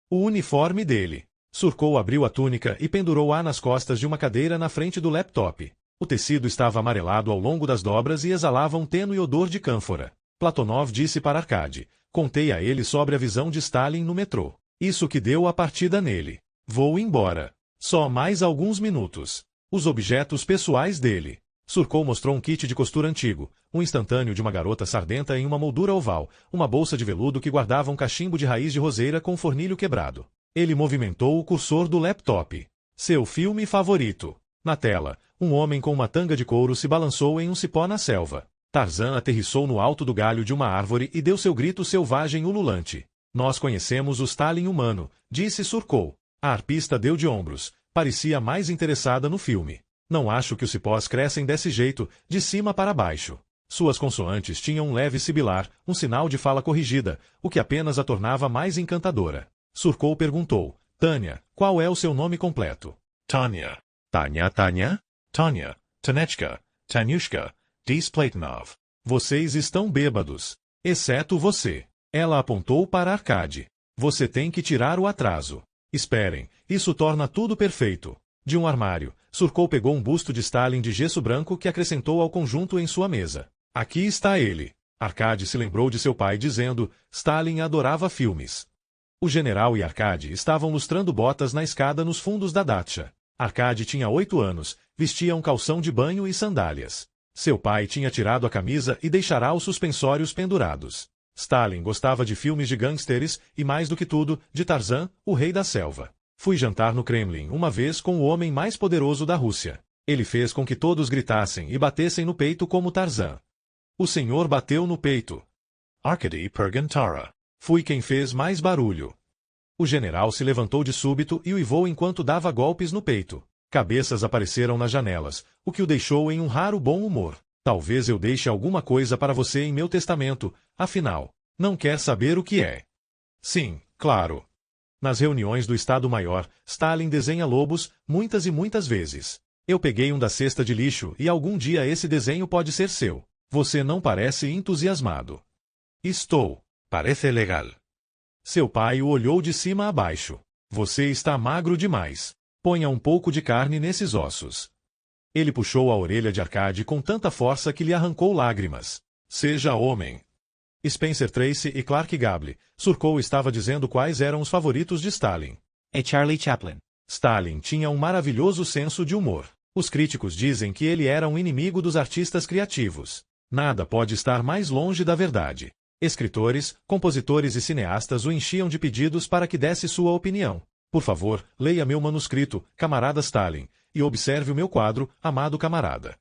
O uniforme dele. Surkov abriu a túnica e pendurou-a nas costas de uma cadeira na frente do laptop. O tecido estava amarelado ao longo das dobras e exalava um tênue odor de cânfora. Platonov disse para Arkady. Contei a ele sobre a visão de Stalin no metrô. Isso que deu a partida nele. Vou embora. Só mais alguns minutos. Os objetos pessoais dele. Surkov mostrou um kit de costura antigo, um instantâneo de uma garota sardenta em uma moldura oval, uma bolsa de veludo que guardava um cachimbo de raiz de roseira com um fornilho quebrado. Ele movimentou o cursor do laptop. Seu filme favorito. Na tela, um homem com uma tanga de couro se balançou em um cipó na selva. Tarzan aterrissou no alto do galho de uma árvore e deu seu grito selvagem ululante. Nós conhecemos o Stalin humano, disse Surkov. A arpista deu de ombros. Parecia mais interessada no filme. Não acho que os cipós crescem desse jeito, de cima para baixo. Suas consoantes tinham um leve sibilar, um sinal de fala corrigida, o que apenas a tornava mais encantadora. Surkov perguntou. Tânia, qual é o seu nome completo? Tanya. Tanya? Tanya, Tanechka, Tanyushka, Platonov. Vocês estão bêbados. Exceto você. Ela apontou para Arkady. Você tem que tirar o atraso. Esperem, isso torna tudo perfeito. De um armário, Surkov pegou um busto de Stalin de gesso branco que acrescentou ao conjunto em sua mesa. Aqui está ele. Arkady se lembrou de seu pai dizendo, Stalin adorava filmes. O general e Arkady estavam lustrando botas na escada nos fundos da Datsha. Arkady tinha 8 anos, vestia um calção de banho e sandálias. Seu pai tinha tirado a camisa e deixará os suspensórios pendurados. Stalin gostava de filmes de gangsters e, mais do que tudo, de Tarzan, o rei da selva. Fui jantar no Kremlin uma vez com o homem mais poderoso da Rússia. Ele fez com que todos gritassem e batessem no peito como Tarzan. O senhor bateu no peito. Arkady Pergantara. Fui quem fez mais barulho. O general se levantou de súbito e uivou enquanto dava golpes no peito. Cabeças apareceram nas janelas, o que o deixou em um raro bom humor. Talvez eu deixe alguma coisa para você em meu testamento, afinal, não quer saber o que é? Sim, claro. Nas reuniões do Estado-Maior, Stalin desenha lobos, muitas e muitas vezes. Eu peguei um da cesta de lixo e algum dia esse desenho pode ser seu. Você não parece entusiasmado. Estou. Parece legal. Seu pai o olhou de cima a baixo. Você está magro demais. Ponha um pouco de carne nesses ossos. Ele puxou a orelha de Arkady com tanta força que lhe arrancou lágrimas. Seja homem. Spencer Tracy e Clark Gable. Surkou estava dizendo quais eram os favoritos de Stalin. É Charlie Chaplin. Stalin tinha um maravilhoso senso de humor. Os críticos dizem que ele era um inimigo dos artistas criativos. Nada pode estar mais longe da verdade. Escritores, compositores e cineastas o enchiam de pedidos para que desse sua opinião. Por favor, leia meu manuscrito, camarada Stalin, e observe o meu quadro, amado camarada.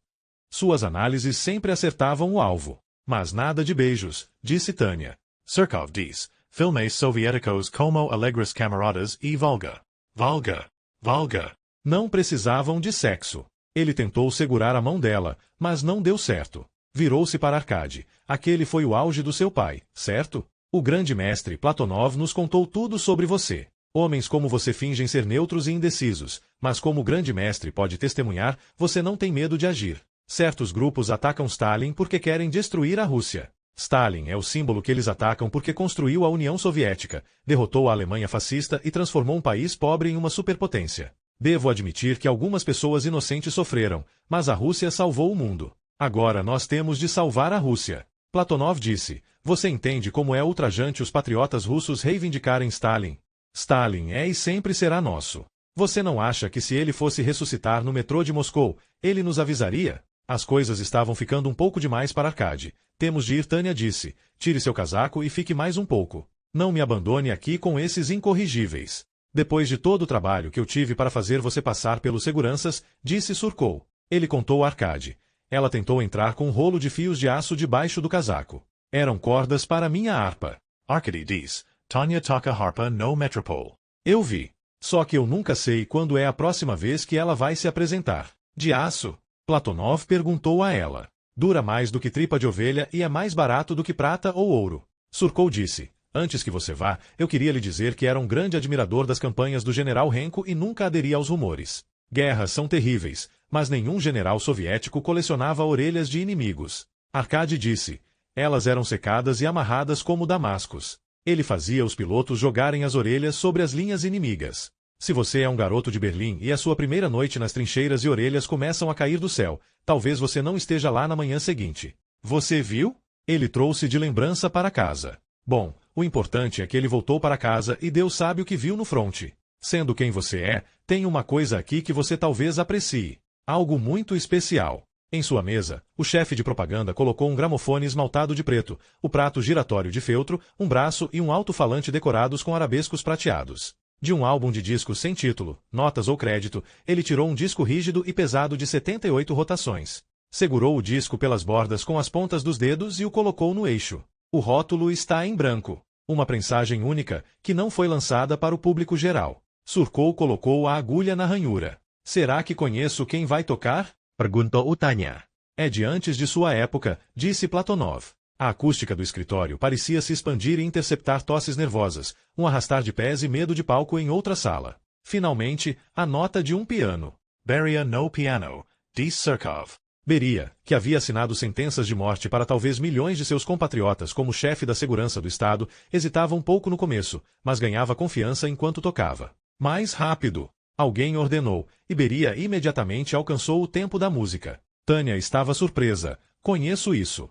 Suas análises sempre acertavam o alvo. Mas nada de beijos, disse Tânia. Surkov diz, filmes soviéticos como alegres camaradas e Volga. Volga. Volga. Não precisavam de sexo. Ele tentou segurar a mão dela, mas não deu certo. Virou-se para Arkady. Aquele foi o auge do seu pai, certo? O grande mestre Platonov nos contou tudo sobre você. Homens como você fingem ser neutros e indecisos, mas como o grande mestre pode testemunhar, você não tem medo de agir. Certos grupos atacam Stalin porque querem destruir a Rússia. Stalin é o símbolo que eles atacam porque construiu a União Soviética, derrotou a Alemanha fascista e transformou um país pobre em uma superpotência. Devo admitir que algumas pessoas inocentes sofreram, mas a Rússia salvou o mundo. Agora nós temos de salvar a Rússia. Platonov disse, você entende como é ultrajante os patriotas russos reivindicarem Stalin? Stalin é e sempre será nosso. Você não acha que se ele fosse ressuscitar no metrô de Moscou, ele nos avisaria? As coisas estavam ficando um pouco demais para Arkady. Temos de ir, Tânia disse. Tire seu casaco e fique mais um pouco. Não me abandone aqui com esses incorrigíveis. Depois de todo o trabalho que eu tive para fazer você passar pelos seguranças, disse Surkou. Ele contou a Arkady. Ela tentou entrar com um rolo de fios de aço debaixo do casaco. Eram cordas para minha harpa. Arkady diz, Tanya toca harpa no Metropole. Eu vi. Só que eu nunca sei quando é a próxima vez que ela vai se apresentar. De aço? Platonov perguntou a ela. Dura mais do que tripa de ovelha e é mais barato do que prata ou ouro. Surkou disse. Antes que você vá, eu queria lhe dizer que era um grande admirador das campanhas do general Renko e nunca aderia aos rumores. Guerras são terríveis, mas nenhum general soviético colecionava orelhas de inimigos. Arkady disse. Elas eram secadas e amarradas como damascos. Ele fazia os pilotos jogarem as orelhas sobre as linhas inimigas. Se você é um garoto de Berlim e a sua primeira noite nas trincheiras e orelhas começam a cair do céu, talvez você não esteja lá na manhã seguinte. Você viu? Ele trouxe de lembrança para casa. Bom, o importante é que ele voltou para casa e Deus sabe o que viu no fronte. Sendo quem você é, tem uma coisa aqui que você talvez aprecie. Algo muito especial. Em sua mesa, o chefe de propaganda colocou um gramofone esmaltado de preto, o prato giratório de feltro, um braço e um alto-falante decorados com arabescos prateados. De um álbum de discos sem título, notas ou crédito, ele tirou um disco rígido e pesado de 78 rotações. Segurou o disco pelas bordas com as pontas dos dedos e o colocou no eixo. O rótulo está em branco. Uma prensagem única, que não foi lançada para o público geral. Surkou colocou a agulha na ranhura. Será que conheço quem vai tocar? Perguntou Tânia. É de antes de sua época, disse Platonov. A acústica do escritório parecia se expandir e interceptar tosses nervosas, um arrastar de pés e medo de palco em outra sala. Finalmente, a nota de um piano. Beria no piano, diz Surkov. Beria, que havia assinado sentenças de morte para talvez milhões de seus compatriotas como chefe da segurança do Estado, hesitava um pouco no começo, mas ganhava confiança enquanto tocava. Mais rápido! Alguém ordenou, e Beria imediatamente alcançou o tempo da música. Tânia estava surpresa. Conheço isso.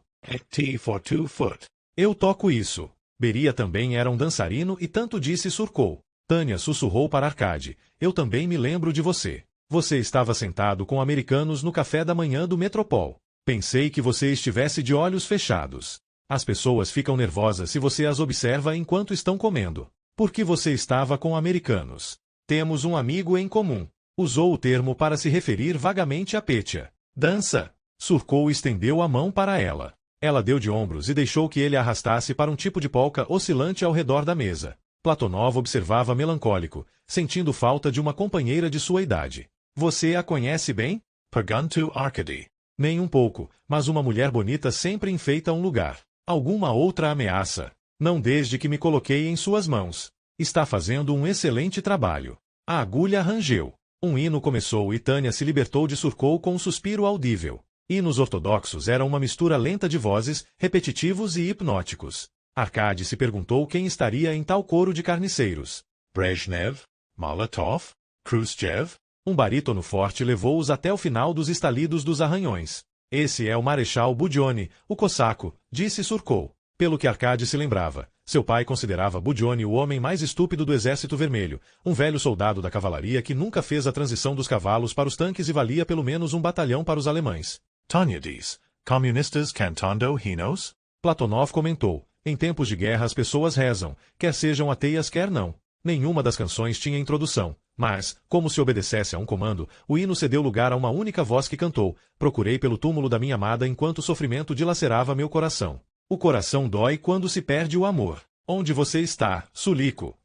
T for 2 foot. Eu toco isso. Beria também era um dançarino e tanto disse Surkou. Tânia sussurrou para Arkady. Eu também me lembro de você. Você estava sentado com americanos no café da manhã do Metropol. Pensei que você estivesse de olhos fechados. As pessoas ficam nervosas se você as observa enquanto estão comendo. Por que você estava com americanos? Temos um amigo em comum. Usou o termo para se referir vagamente a Petya. Dança. Surkou estendeu a mão para ela. Ela deu de ombros e deixou que ele a arrastasse para um tipo de polca oscilante ao redor da mesa. Platonov observava melancólico, sentindo falta de uma companheira de sua idade. Você a conhece bem? Perguntou Arkady. Nem um pouco, mas uma mulher bonita sempre enfeita um lugar. Alguma outra ameaça? Não desde que me coloquei em suas mãos. Está fazendo um excelente trabalho. A agulha rangeu. Um hino começou e Tânia se libertou de Surkou com um suspiro audível. Hinos ortodoxos eram uma mistura lenta de vozes, repetitivos e hipnóticos. Arkady se perguntou quem estaria em tal coro de carniceiros. Brezhnev? Molotov? Khrushchev? Um barítono forte levou-os até o final dos estalidos dos arranhões. Esse é o Marechal Budione, o cossaco, disse Surcou. Pelo que Arkady se lembrava, seu pai considerava Budione o homem mais estúpido do Exército Vermelho, um velho soldado da cavalaria que nunca fez a transição dos cavalos para os tanques e valia pelo menos um batalhão para os alemães. Tanya diz, comunistas cantando hinos? Platonov comentou, em tempos de guerra as pessoas rezam, quer sejam ateias quer não. Nenhuma das canções tinha introdução, mas, como se obedecesse a um comando, o hino cedeu lugar a uma única voz que cantou, procurei pelo túmulo da minha amada enquanto o sofrimento dilacerava meu coração. O coração dói quando se perde o amor. Onde você está, Sulico?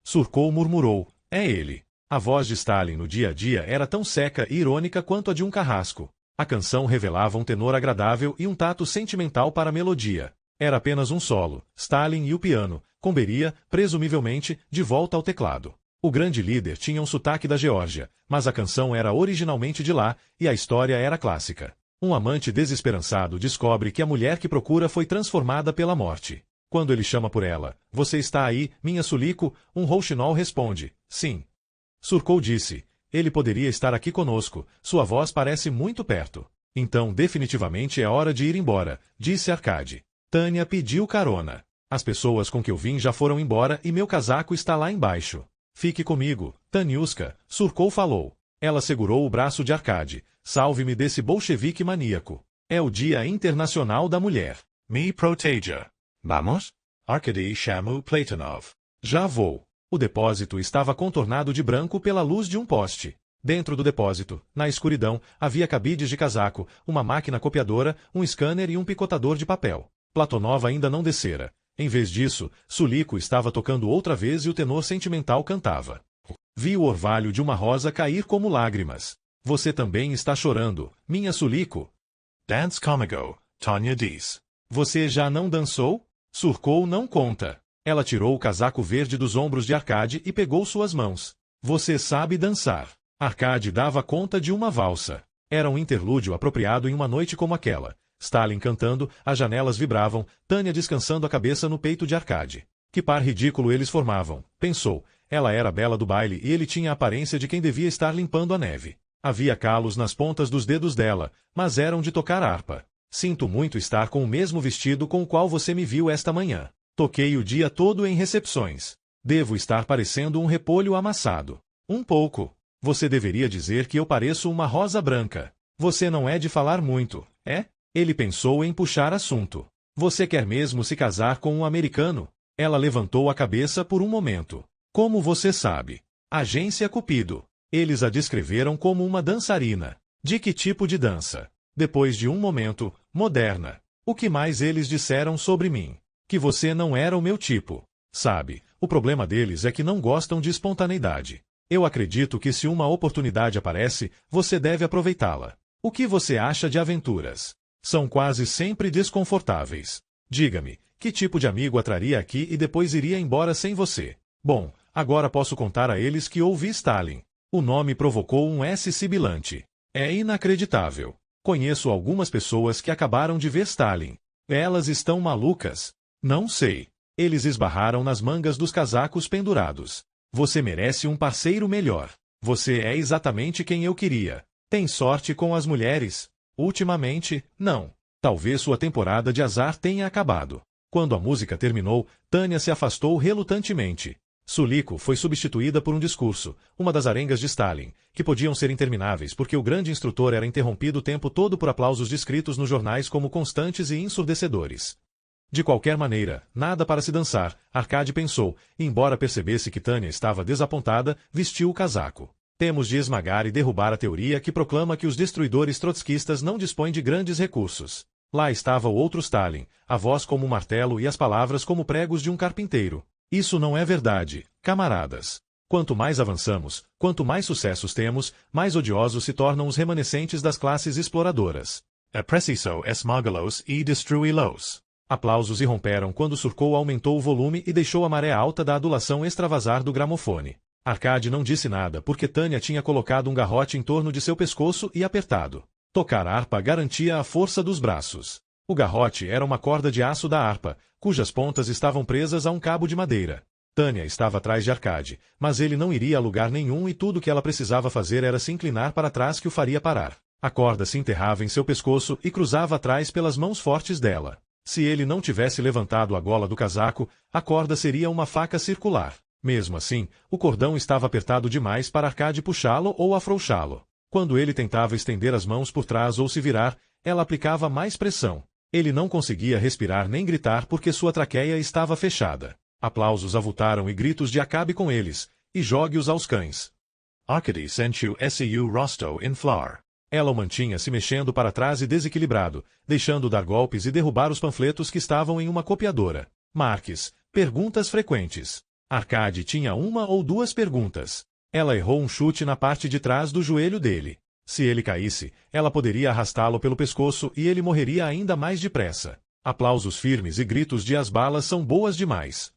Surcou murmurou. É ele. A voz de Stalin no dia a dia era tão seca e irônica quanto a de um carrasco. A canção revelava um tenor agradável e um tato sentimental para a melodia. Era apenas um solo, Stalin e o piano, com Beria, presumivelmente, de volta ao teclado. O grande líder tinha um sotaque da Geórgia, mas a canção era originalmente de lá, e a história era clássica. Um amante desesperançado descobre que a mulher que procura foi transformada pela morte. Quando ele chama por ela, você está aí, minha Sulico, um rouxinol responde, sim. Surcou disse, ele poderia estar aqui conosco, sua voz parece muito perto. Então definitivamente é hora de ir embora, disse Arkady. Tânia pediu carona. As pessoas com que eu vim já foram embora e meu casaco está lá embaixo. Fique comigo, Taniuska, Surcou falou. Ela segurou o braço de Arkady. Salve-me desse bolchevique maníaco. É o Dia Internacional da Mulher. Me proteja. Vamos? Arkady chamou Platonov. Já vou. O depósito estava contornado de branco pela luz de um poste. Dentro do depósito, na escuridão, havia cabides de casaco, uma máquina copiadora, um scanner e um picotador de papel. Platonov ainda não descera. Em vez disso, Sulico estava tocando outra vez e o tenor sentimental cantava. Vi o orvalho de uma rosa cair como lágrimas. Você também está chorando, minha Sulico. Dance comigo, Tanya diz. Você já não dançou? Surcou não conta. Ela tirou o casaco verde dos ombros de Arkady e pegou suas mãos. Você sabe dançar. Arkady dava conta de uma valsa. Era um interlúdio apropriado em uma noite como aquela. Stalin cantando, as janelas vibravam, Tânia descansando a cabeça no peito de Arkady. Que par ridículo eles formavam, pensou. Ela era a bela do baile e ele tinha a aparência de quem devia estar limpando a neve. Havia calos nas pontas dos dedos dela, mas eram de tocar harpa. Sinto muito estar com o mesmo vestido com o qual você me viu esta manhã. Toquei o dia todo em recepções. Devo estar parecendo um repolho amassado. Um pouco. Você deveria dizer que eu pareço uma rosa branca. Você não é de falar muito, é? Ele pensou em puxar assunto. Você quer mesmo se casar com um americano? Ela levantou a cabeça por um momento. Como você sabe? Agência Cupido. Eles a descreveram como uma dançarina. De que tipo de dança? Depois de um momento, moderna. O que mais eles disseram sobre mim? Que você não era o meu tipo. Sabe, o problema deles é que não gostam de espontaneidade. Eu acredito que se uma oportunidade aparece, você deve aproveitá-la. O que você acha de aventuras? São quase sempre desconfortáveis. Diga-me, que tipo de amigo atraria aqui e depois iria embora sem você? Bom, agora posso contar a eles que ouvi Stalin. O nome provocou um S sibilante. É inacreditável. Conheço algumas pessoas que acabaram de ver Stalin. Elas estão malucas. Não sei. Eles esbarraram nas mangas dos casacos pendurados. Você merece um parceiro melhor. Você é exatamente quem eu queria. Tem sorte com as mulheres? Ultimamente, não. Talvez sua temporada de azar tenha acabado. Quando a música terminou, Tânia se afastou relutantemente. Sulico foi substituída por um discurso, uma das arengas de Stalin, que podiam ser intermináveis porque o grande instrutor era interrompido o tempo todo por aplausos descritos nos jornais como constantes e ensurdecedores. De qualquer maneira, nada para se dançar, Arkady pensou, e embora percebesse que Tânia estava desapontada, vestiu o casaco. Temos de esmagar e derrubar a teoria que proclama que os destruidores trotskistas não dispõem de grandes recursos. Lá estava o outro Stalin, a voz como um martelo e as palavras como pregos de um carpinteiro. Isso não é verdade, camaradas. Quanto mais avançamos, quanto mais sucessos temos, mais odiosos se tornam os remanescentes das classes exploradoras. É preciso esmagá-los e destruí-los. Aplausos irromperam quando Surcou aumentou o volume e deixou a maré alta da adulação extravasar do gramofone. Arkady não disse nada porque Tânia tinha colocado um garrote em torno de seu pescoço e apertado. Tocar harpa garantia a força dos braços. O garrote era uma corda de aço da harpa, cujas pontas estavam presas a um cabo de madeira. Tânia estava atrás de Arkady, mas ele não iria a lugar nenhum e tudo que ela precisava fazer era se inclinar para trás que o faria parar. A corda se enterrava em seu pescoço e cruzava atrás pelas mãos fortes dela. Se ele não tivesse levantado a gola do casaco, a corda seria uma faca circular. Mesmo assim, o cordão estava apertado demais para Arcade puxá-lo ou afrouxá-lo. Quando ele tentava estender as mãos por trás ou se virar, ela aplicava mais pressão. Ele não conseguia respirar nem gritar porque sua traqueia estava fechada. Aplausos avultaram e gritos de acabe com eles, e jogue-os aos cães. Arcady sent you SEU Rosto in flour. Ela o mantinha se mexendo para trás e desequilibrado, deixando dar golpes e derrubar os panfletos que estavam em uma copiadora. Marques, perguntas frequentes. Arcade tinha uma ou duas perguntas. Ela errou um chute na parte de trás do joelho dele. Se ele caísse, ela poderia arrastá-lo pelo pescoço e ele morreria ainda mais depressa. Aplausos firmes e gritos de as balas são boas demais.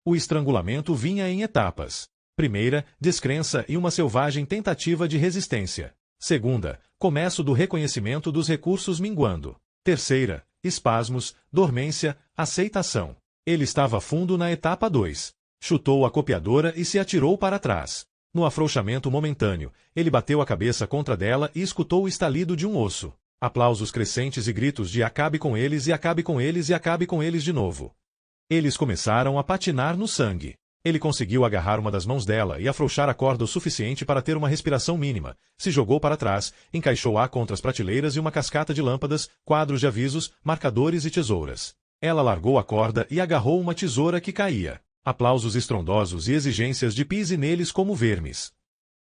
O estrangulamento vinha em etapas. Primeira, descrença e uma selvagem tentativa de resistência. Segunda, começo do reconhecimento dos recursos minguando. Terceira, espasmos, dormência, aceitação. Ele estava fundo na etapa 2. Chutou a copiadora e se atirou para trás. No afrouxamento momentâneo, ele bateu a cabeça contra dela e escutou o estalido de um osso. Aplausos crescentes e gritos de acabe com eles e acabe com eles e acabe com eles de novo. Eles começaram a patinar no sangue. Ele conseguiu agarrar uma das mãos dela e afrouxar a corda o suficiente para ter uma respiração mínima. Se jogou para trás, encaixou-a contra as prateleiras e uma cascata de lâmpadas, quadros de avisos, marcadores e tesouras. Ela largou a corda e agarrou uma tesoura que caía. Aplausos estrondosos e exigências de pise neles como vermes.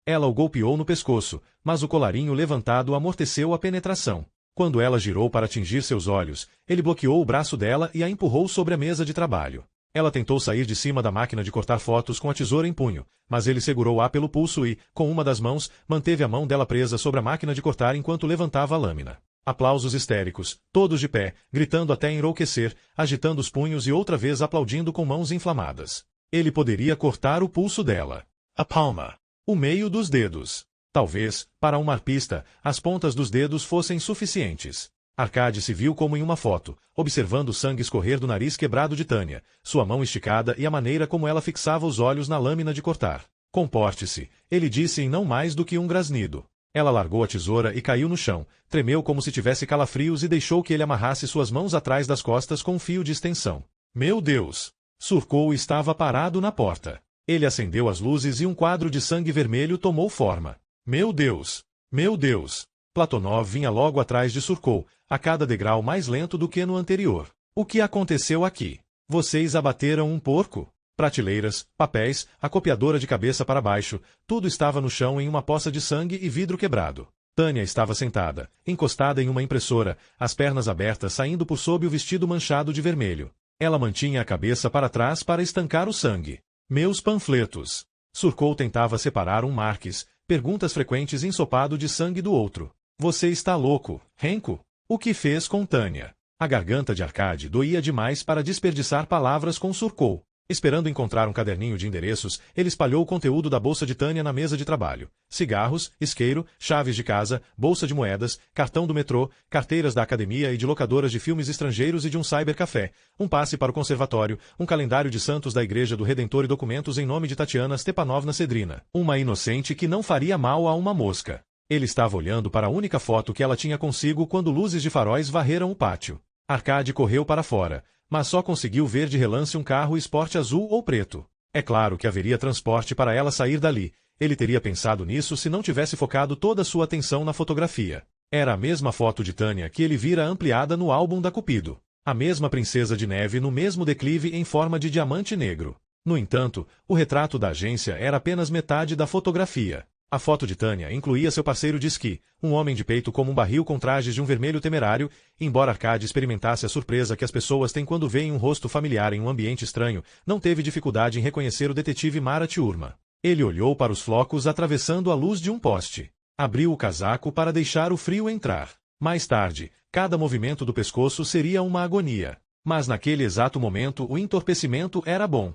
Ela o golpeou no pescoço, mas o colarinho levantado amorteceu a penetração. Quando ela girou para atingir seus olhos, ele bloqueou o braço dela e a empurrou sobre a mesa de trabalho. Ela tentou sair de cima da máquina de cortar fotos com a tesoura em punho, mas ele segurou-a pelo pulso e, com uma das mãos, manteve a mão dela presa sobre a máquina de cortar enquanto levantava a lâmina. Aplausos histéricos, todos de pé, gritando até enrouquecer, agitando os punhos e outra vez aplaudindo com mãos inflamadas. Ele poderia cortar o pulso dela. A palma. O meio dos dedos. Talvez, para um arpista, as pontas dos dedos fossem suficientes. Arcade se viu como em uma foto, observando o sangue escorrer do nariz quebrado de Tânia, sua mão esticada e a maneira como ela fixava os olhos na lâmina de cortar. Comporte-se, ele disse em não mais do que um grasnido. Ela largou a tesoura e caiu no chão, tremeu como se tivesse calafrios e deixou que ele amarrasse suas mãos atrás das costas com um fio de extensão. Meu Deus! Surcou estava parado na porta. Ele acendeu as luzes e um quadro de sangue vermelho tomou forma. Meu Deus! Meu Deus! Platonov vinha logo atrás de Surcou, a cada degrau mais lento do que no anterior. O que aconteceu aqui? Vocês abateram um porco? Prateleiras, papéis, a copiadora de cabeça para baixo, tudo estava no chão em uma poça de sangue e vidro quebrado. Tânia estava sentada, encostada em uma impressora, as pernas abertas saindo por sob o vestido manchado de vermelho. Ela mantinha a cabeça para trás para estancar o sangue. Meus panfletos. Surcou tentava separar um Marques, perguntas frequentes ensopado de sangue do outro. Você está louco, Renko? O que fez com Tânia? A garganta de Arcade doía demais para desperdiçar palavras com Surcou. Esperando encontrar um caderninho de endereços, ele espalhou o conteúdo da bolsa de Tânia na mesa de trabalho. Cigarros, isqueiro, chaves de casa, bolsa de moedas, cartão do metrô, carteiras da academia e de locadoras de filmes estrangeiros e de um cybercafé, um passe para o conservatório, um calendário de santos da Igreja do Redentor e documentos em nome de Tatiana Stepanovna Cedrina, uma inocente que não faria mal a uma mosca. Ele estava olhando para a única foto que ela tinha consigo quando luzes de faróis varreram o pátio. Arcade correu para fora, mas só conseguiu ver de relance um carro esporte azul ou preto. É claro que haveria transporte para ela sair dali. Ele teria pensado nisso se não tivesse focado toda a sua atenção na fotografia. Era a mesma foto de Tânia que ele vira ampliada no álbum da Cupido. A mesma princesa de neve no mesmo declive em forma de diamante negro. No entanto, o retrato da agência era apenas metade da fotografia. A foto de Tânia incluía seu parceiro de esqui, um homem de peito como um barril com trajes de um vermelho temerário, embora Arcade experimentasse a surpresa que as pessoas têm quando veem um rosto familiar em um ambiente estranho, não teve dificuldade em reconhecer o detetive Marat Urma. Ele olhou para os flocos atravessando a luz de um poste. Abriu o casaco para deixar o frio entrar. Mais tarde, cada movimento do pescoço seria uma agonia. Mas naquele exato momento o entorpecimento era bom.